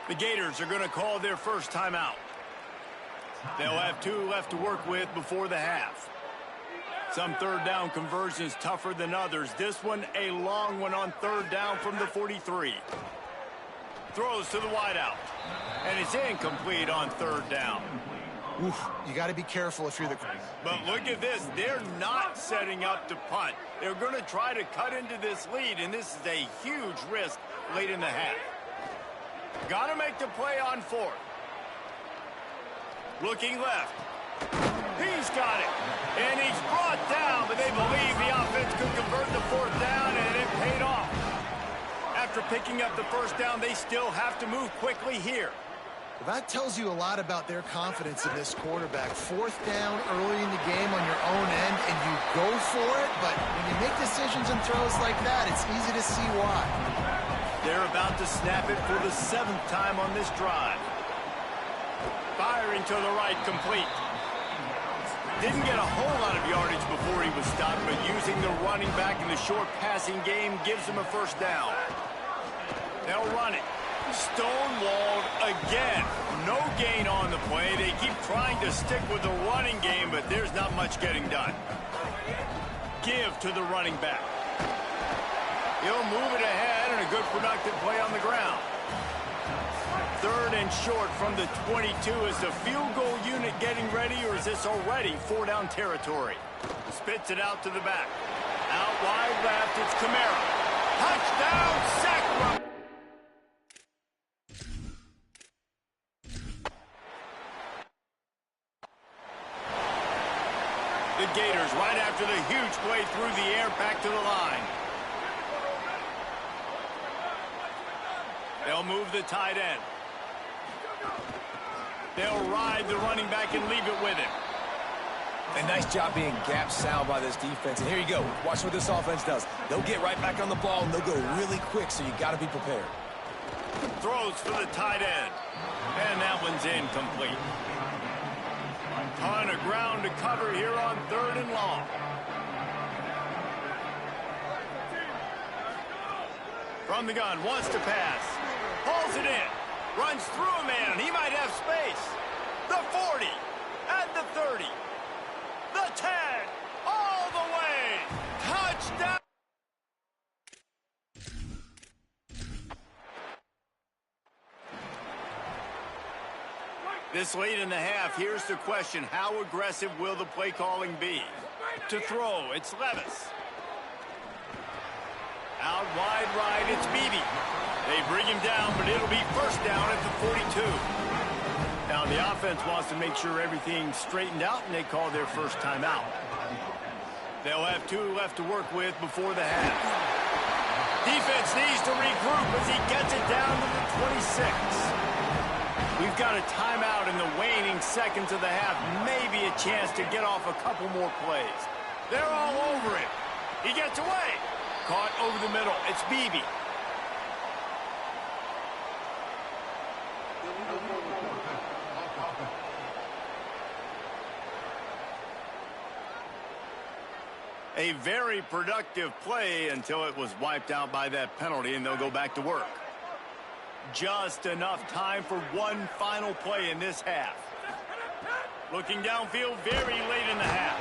The Gators are going to call their first timeout. They'll have 2 left to work with before the half. Some 3rd down conversions tougher than others. This one a long one on 3rd down from the 43. Throws to the wideout. And it's incomplete on 3rd down. Oof, you got to be careful if you're the... But look at this. They're not setting up to punt. They're going to try to cut into this lead, and this is a huge risk late in the half. Got to make the play on 4th. Looking left. He's got it. And he's brought down, but they believe the offense could convert the 4th down, and it paid off. After picking up the 1st down, they still have to move quickly here. Well, that tells you a lot about their confidence in this quarterback. 4th down early in the game on your own end, and you go for it, but when you make decisions and throws like that, it's easy to see why. They're about to snap it for the 7th time on this drive. Firing to the right, complete. Didn't get a whole lot of yardage before he was stopped, but using the running back in the short passing game gives him a 1st down. They'll run it. Stonewalled again. No gain on the play. They keep trying to stick with the running game, but there's not much getting done. Give to the running back. He'll move it ahead, and a good productive play on the ground. 3rd and short from the 22. Is the field goal unit getting ready, or is this already 4-down territory? Spits it out to the back. Out wide left, it's Kamara. Touchdown, Sacramento. The Gators right after the huge play through the air, back to the line. They'll move the tight end. They'll ride the running back and leave it with him. And nice job being gap sound by this defense. And here you go. Watch what this offense does. They'll get right back on the ball, and they'll go really quick, so you got to be prepared. Throws for the tight end. And that one's incomplete. Ton of ground to cover here on 3rd and long. From the gun, wants to pass. Pulls it in. Runs through a man. He might have space. The 40. At the 30. The 10. All the way. Touchdown. This late in the half, here's the question. How aggressive will the play calling be? To throw, it's Levis. Out wide right, it's Beebe. They bring him down, but it'll be first down at the 42. Now the offense wants to make sure everything's straightened out, and they call their first timeout. They'll have 2 left to work with before the half. Defense needs to regroup as he gets it down to the 26. We've got a timeout in the waning seconds of the half. Maybe a chance to get off a couple more plays. They're all over it. He gets away. Caught over the middle. It's Beebe. A very productive play until it was wiped out by that penalty, and they'll go back to work. Just enough time for one final play in this half. Looking downfield very late in the half.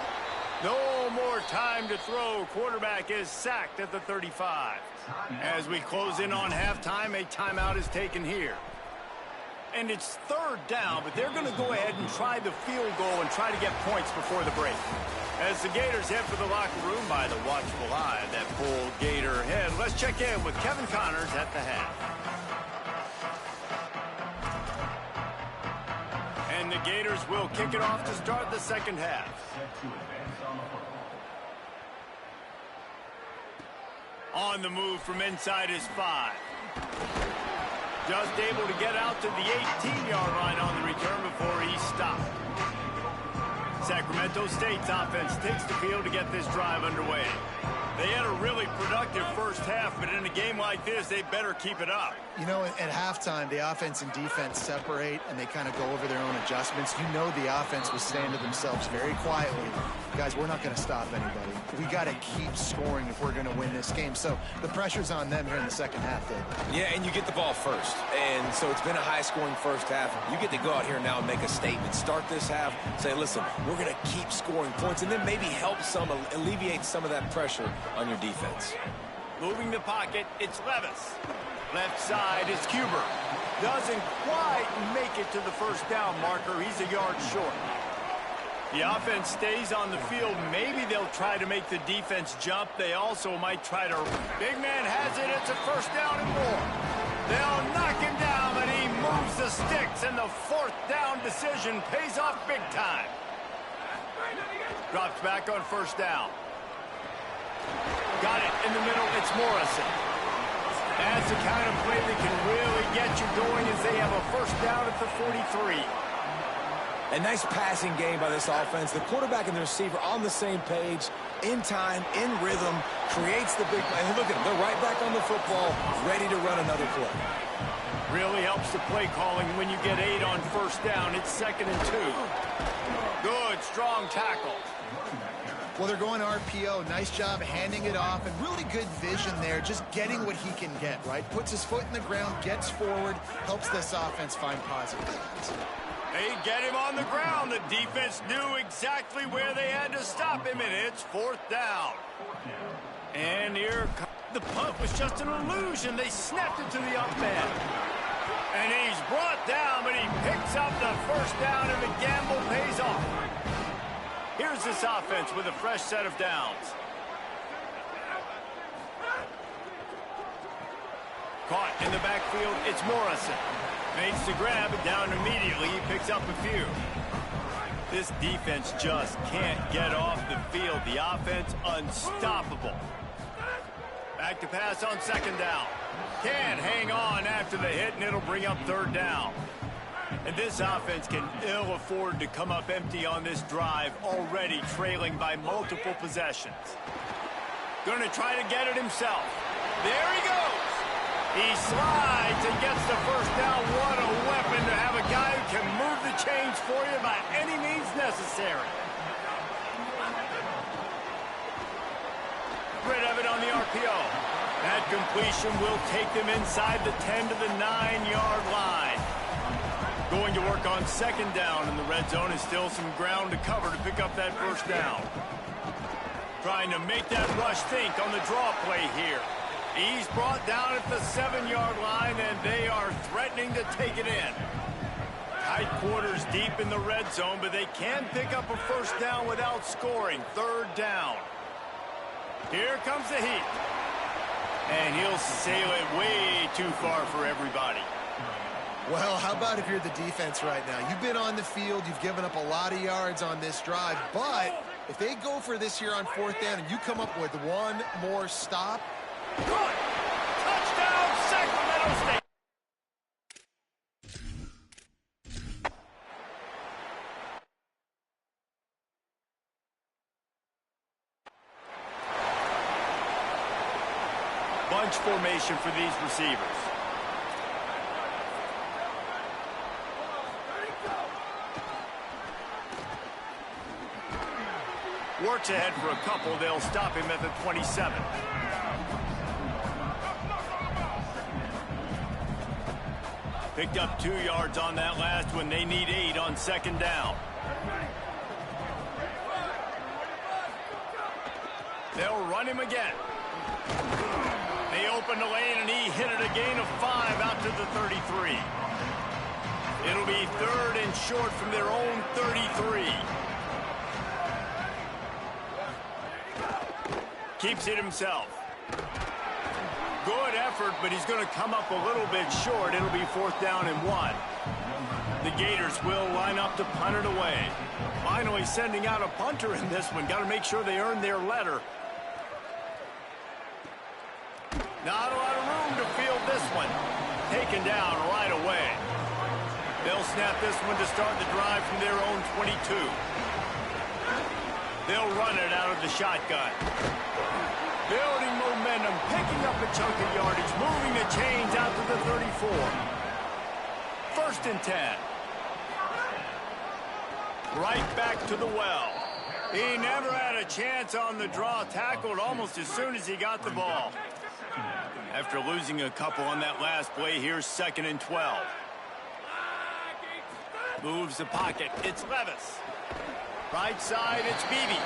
No more time to throw. Quarterback is sacked at the 35. As we close in on halftime, a timeout is taken here. And it's 3rd down, but they're going to go ahead and try the field goal and try to get points before the break. As the Gators head for the locker room by the watchful eye of that full Gator head, let's check in with Kevin Connors at the half. And the Gators will kick it off to start the second half. On the move from inside his 5. Just able to get out to the 18-yard line on the return before he stopped. Sacramento State's offense takes the field to get this drive underway. They had a really productive first half, but in a game like this, they better keep it up. You know, at halftime, the offense and defense separate, and they kind of go over their own adjustments. You know the offense was saying to themselves very quietly, guys, we're not going to stop anybody. We got to keep scoring if we're going to win this game. So the pressure's on them here in the second half, Dave. Yeah, and you get the ball first. And so it's been a high-scoring first half. You get to go out here now and make a statement. Start this half, say, listen, we're going to keep scoring points, and then maybe help alleviate some of that pressure on your defense. Moving the pocket, it's Levis. Left side is Cuber. Doesn't quite make it to the first down marker. He's a yard short. The offense stays on the field. Maybe they'll try to make the defense jump. They also might try to... Big man has it. It's a first down and more. They'll knock him down, but he moves the sticks, and the 4th down decision pays off big time. Drops back on first down. Got it in the middle. It's Morrison. That's the kind of play that can really get you going as they have a first down at the 43. A nice passing game by this offense. The quarterback and the receiver on the same page, in time, in rhythm, creates the big play. And look at them. They're right back on the football, ready to run another play. Really helps the play calling when you get 8 on first down. It's 2nd and 2. Good, strong tackle. Well, they're going RPO. Nice job handing it off, and really good vision there, just getting what he can get, right? Puts his foot in the ground, gets forward, helps this offense find positive things. They get him on the ground. The defense knew exactly where they had to stop him, and it's 4th down. And here the punt was just an illusion. They snapped it to the up man. And he's brought down, but he picks up the first down, and the gamble pays off. Here's this offense with a fresh set of downs. Caught in the backfield, it's Morrison. Makes the grab, and down immediately. He picks up a few. This defense just can't get off the field. The offense unstoppable. Back to pass on 2nd down. Can't hang on after the hit, and it'll bring up 3rd down. And this offense can ill afford to come up empty on this drive, already trailing by multiple possessions. Going to try to get it himself. There he goes. He slides and gets the first down. What a weapon to have a guy who can move the chains for you by any means necessary. Rid of it on the RPO. That completion will take them inside the 10 to the 9-yard line. Going to work on second down in the red zone is still some ground to cover to pick up that first down. Trying to make that rush think on the draw play here. He's brought down at the 7-yard line, and they are threatening to take it in. Tight quarters deep in the red zone, but they can pick up a first down without scoring. Third down. Here comes the heat. And he'll sail it way too far for everybody. Well, how about if you're the defense right now? You've been on the field, you've given up a lot of yards on this drive, but if they go for this here on fourth down and you come up with one more stop. Good! Touchdown, Sacramento State! Bunch formation for these receivers. Works ahead for a couple. They'll stop him at the 27. Picked up 2 yards on that last one. They need 8 on second down. They'll run him again. They open the lane, and he hit it a gain of 5 out to the 33. It'll be third and short from their own 33. Keeps it himself. Good effort, but he's going to come up a little bit short. It'll be fourth down and 1. The Gators will line up to punt it away. Finally sending out a punter in this one. Got to make sure they earn their letter. Not a lot of room to field this one. Taken down right away. They'll snap this one to start the drive from their own 22. They'll run it out of the shotgun. Building momentum, picking up a chunk of yardage, moving the chains out to the 34. First and 10. Right back to the well. He never had a chance on the draw, tackled almost as soon as he got the ball. After losing a couple on that last play, here's second and 12. Moves the pocket. It's Levis. Right side, it's Beebe.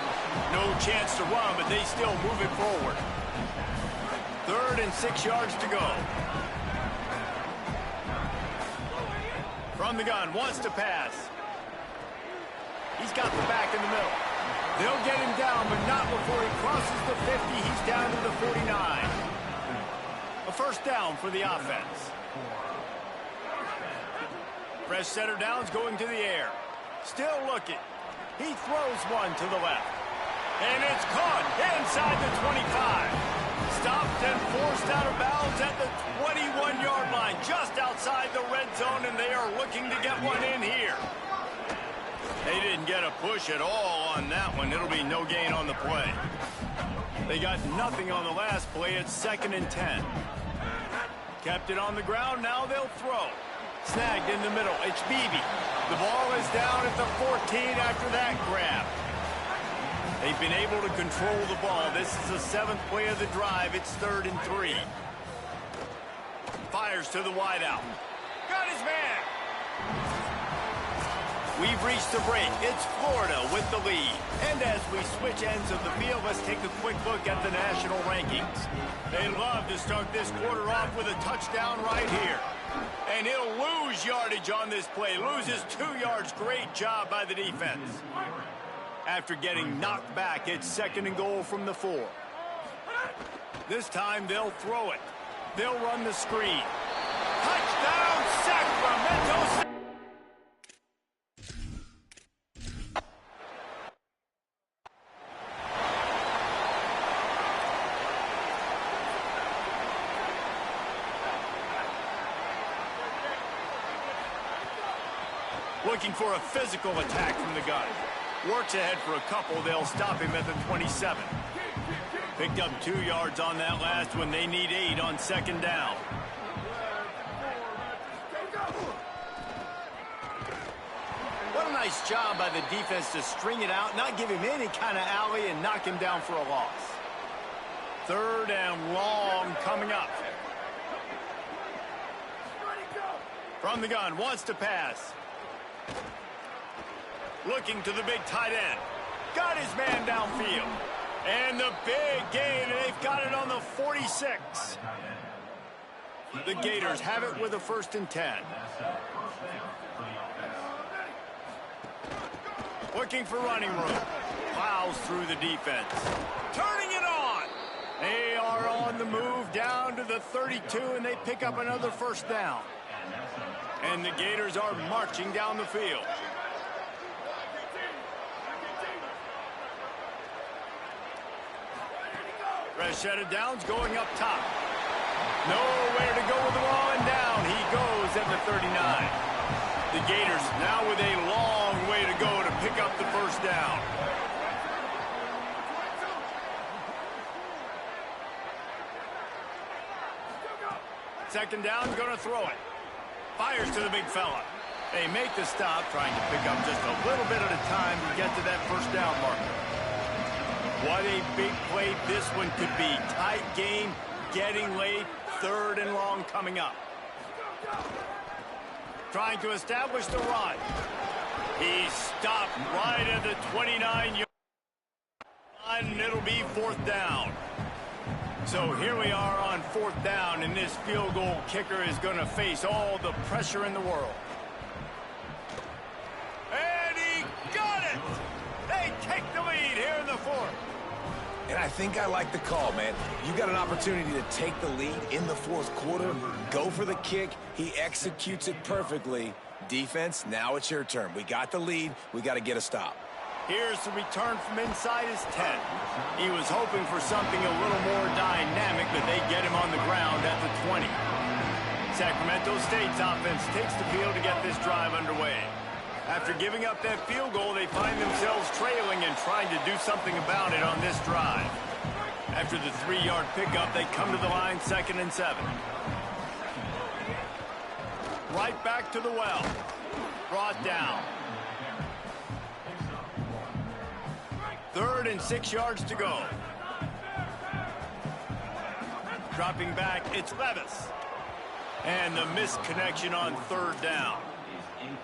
No chance to run, but they still move it forward. Third and 6 yards to go. From the gun, wants to pass. He's got the back in the middle. They'll get him down, but not before he crosses the 50. He's down to the 49. A first down for the offense. Fresh center downs going to the air. Still looking. He throws one to the left. And it's caught inside the 25. Stopped and forced out of bounds at the 21-yard line, just outside the red zone, and they are looking to get one in here. They didn't get a push at all on that one. It'll be no gain on the play. They got nothing on the last play. It's second and 10. Kept it on the ground. Now they'll throw. Snagged in the middle. It's Beebe. The ball is down at the 14 after that grab. They've been able to control the ball. This is the 7th play of the drive. It's 3rd and 3. Fires to the wideout. Got his man. We've reached the break. It's Florida with the lead. And as we switch ends of the field, let's take a quick look at the national rankings. They love to start this quarter off with a touchdown right here. And he'll lose yardage on this play. Loses 2 yards. Great job by the defense. After getting knocked back, it's second and goal from the 4. This time they'll throw it. They'll run the screen. Touchdown, Sacramento State! looking for a physical attack from the gun. Works ahead for a couple. They'll stop him at the 27. Picked up 2 yards on that last one. They need 8 on second down. What a nice job by the defense to string it out, not give him any kind of alley, and knock him down for a loss. 3rd and long coming up. From the gun, wants to pass. Looking to the big tight end. Got his man downfield. And the big gain, and they've got it on the 46. The Gators have it with a 1st and 10. Looking for running room. Plows through the defense. Turning it on. They are on the move down to the 32, and they pick up another 1st down. And the Gators are marching down the field. Fresh set of downs going up top. Nowhere to go with the ball, and down he goes at the 39. The Gators now with a long way to go to pick up the 1st down. Second down, going to throw it. Fires to the big fella. They make the stop, trying to pick up just a little bit at a time to get to that 1st down marker. What a big play this one could be. Tight game, getting late, 3rd and long coming up. Trying to establish the run. He stopped right at the 29-yard line, and it'll be 4th down. So here we are on 4th down, and this field goal kicker is going to face all the pressure in the world. And he got it! They take the lead here in the 4th. And I think I like the call, man. You got an opportunity to take the lead in the 4th quarter. Go for the kick. He executes it perfectly. Defense, now it's your turn. We got the lead. We got to get a stop. Here's the return from inside his 10. He was hoping for something a little more dynamic, but they get him on the ground at the 20. Sacramento State's offense takes the field to get this drive underway. After giving up that field goal, they find themselves trailing and trying to do something about it on this drive. After the 3-yard pickup, they come to the line 2nd and 7. Right back to the well. Brought down. 3rd and 6 yards to go. Dropping back, it's Levis. And the misconnection on 3rd down.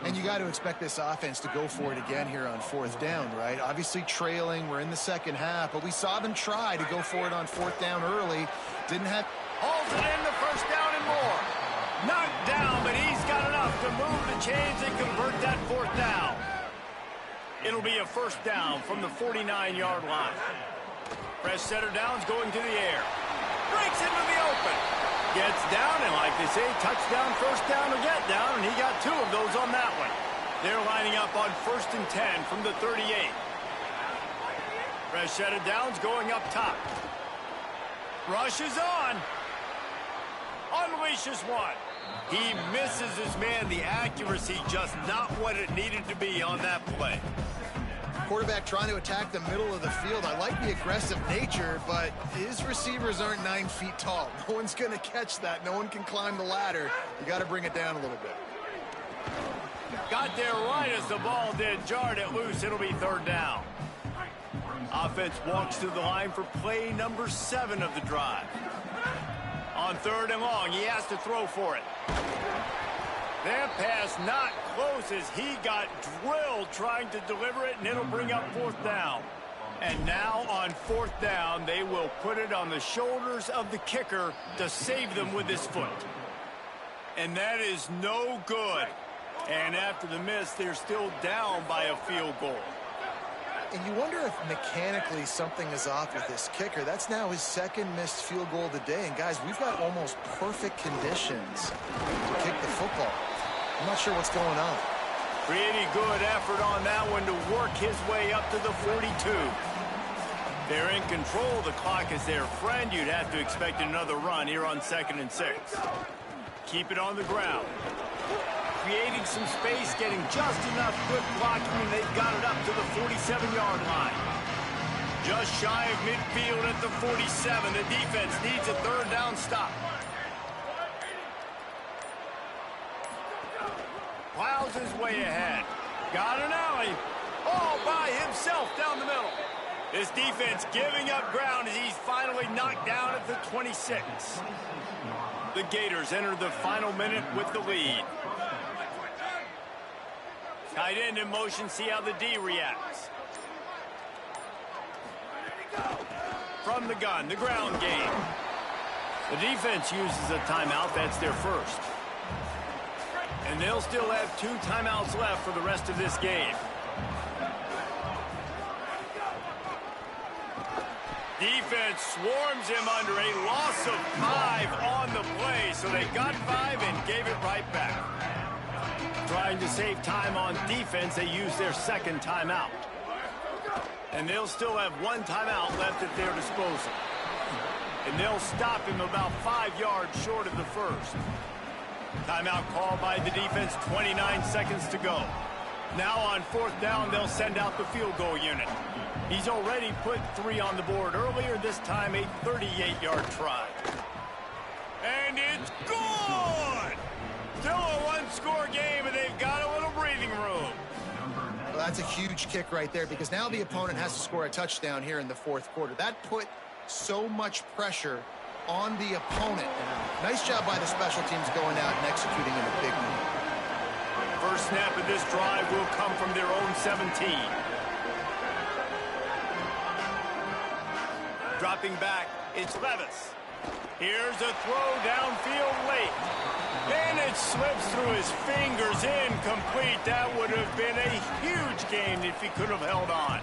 And you got to expect this offense to go for it again here on 4th down, right? Obviously trailing, we're in the 2nd half, but we saw them try to go for it on 4th down early. Didn't have... Holds it in the 1st down and more. Knocked down, but he's got enough to move the chains and convert that 4th down. It'll be a 1st down from the 49-yard line. Fresh set of downs going to the air. Breaks into the open. Gets down, and like they say, touchdown, 1st down, or get down, and he got 2 of those on that one. They're lining up on 1st and 10 from the 38. Fresh set of downs going up top. Rushes on. Unleashes one. He misses his man. The accuracy just not what it needed to be on that play. Quarterback trying to attack the middle of the field. I like the aggressive nature, but his receivers aren't 9 feet tall. No one's going to catch that. No one can climb the ladder. You got to bring it down a little bit. Got there right as the ball did. Jarred it loose. It'll be 3rd down. Offense walks to the line for play number 7 of the drive. On 3rd and long, he has to throw for it. That pass not close as he got drilled trying to deliver it, and it'll bring up 4th down. And now on 4th down, they will put it on the shoulders of the kicker to save them with his foot. And that is no good. And after the miss, they're still down by a field goal. And you wonder if mechanically something is off with this kicker. That's now his 2nd missed field goal of the day. And guys, we've got almost perfect conditions to kick the football. I'm not sure what's going on. Pretty good effort on that one to work his way up to the 42. They're in control. The clock is their friend. You'd have to expect another run here on 2nd and 6. Keep it on the ground. creating some space, getting just enough good blocking, and they've got it up to the 47-yard line. Just shy of midfield at the 47. The defense needs a third down stop. Plows his way ahead. Got an alley. All by himself down the middle. This defense giving up ground as he's finally knocked down at the 26. The Gators enter the final minute with the lead. Tight end in motion, see how the D reacts. From the gun, the ground game. The defense uses a timeout, that's their first. And they'll still have 2 timeouts left for the rest of this game. Defense swarms him under a loss of 5 on the play, so they got 5 and gave it right back. Trying to save time on defense, they use their second timeout. And they'll still have 1 timeout left at their disposal. And they'll stop him about 5 yards short of the first. Timeout called by the defense, 29 seconds to go. Now on 4th down, they'll send out the field goal unit. He's already put 3 on the board earlier, this time a 38-yard try. And it's good! Still a 1-score game, and they've got a little breathing room. Well, that's a huge kick right there because now the opponent has to score a touchdown here in the 4th quarter. That put so much pressure on the opponent. Nice job by the special teams going out and executing in a big moment. First snap of this drive will come from their own 17. Dropping back, it's Levis. Here's a throw downfield late. And it slips through his fingers, incomplete. That would have been a huge game if he could have held on.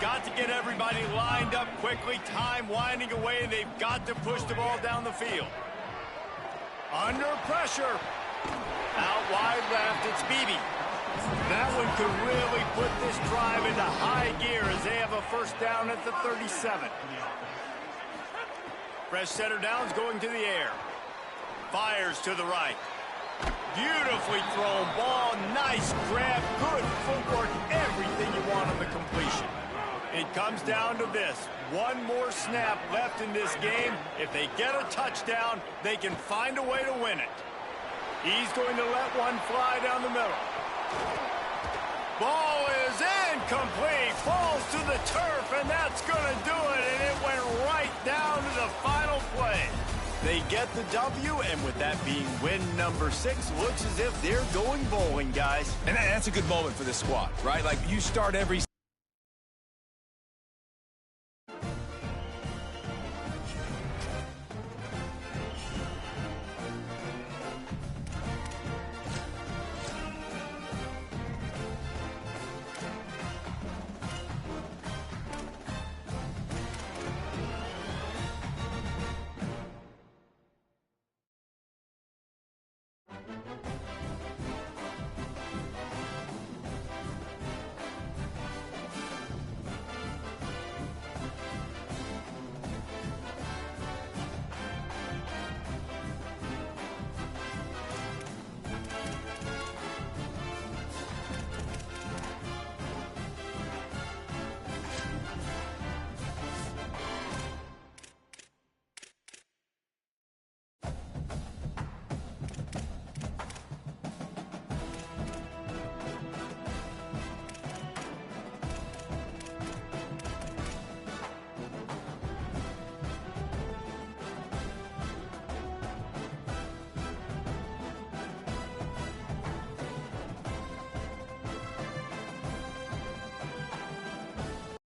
Got to get everybody lined up quickly. Time winding away, and they've got to push the ball down the field. Under pressure. Out wide left, it's Beebe. That one could really put this drive into high gear as they have a first down at the 37. Fresh center downs going to the air. Fires to the right. Beautifully thrown ball. Nice grab. Good footwork. Everything you want on the completion. It comes down to this. 1 more snap left in this game. If they get a touchdown, they can find a way to win it. He's going to let one fly down the middle. Ball is incomplete. Falls to the turf, and that's going to do it. And it went right down to the final play. They get the W, and with that being win number 6, looks as if they're going bowling, guys. And that's a good moment for this squad, right? Like, you start every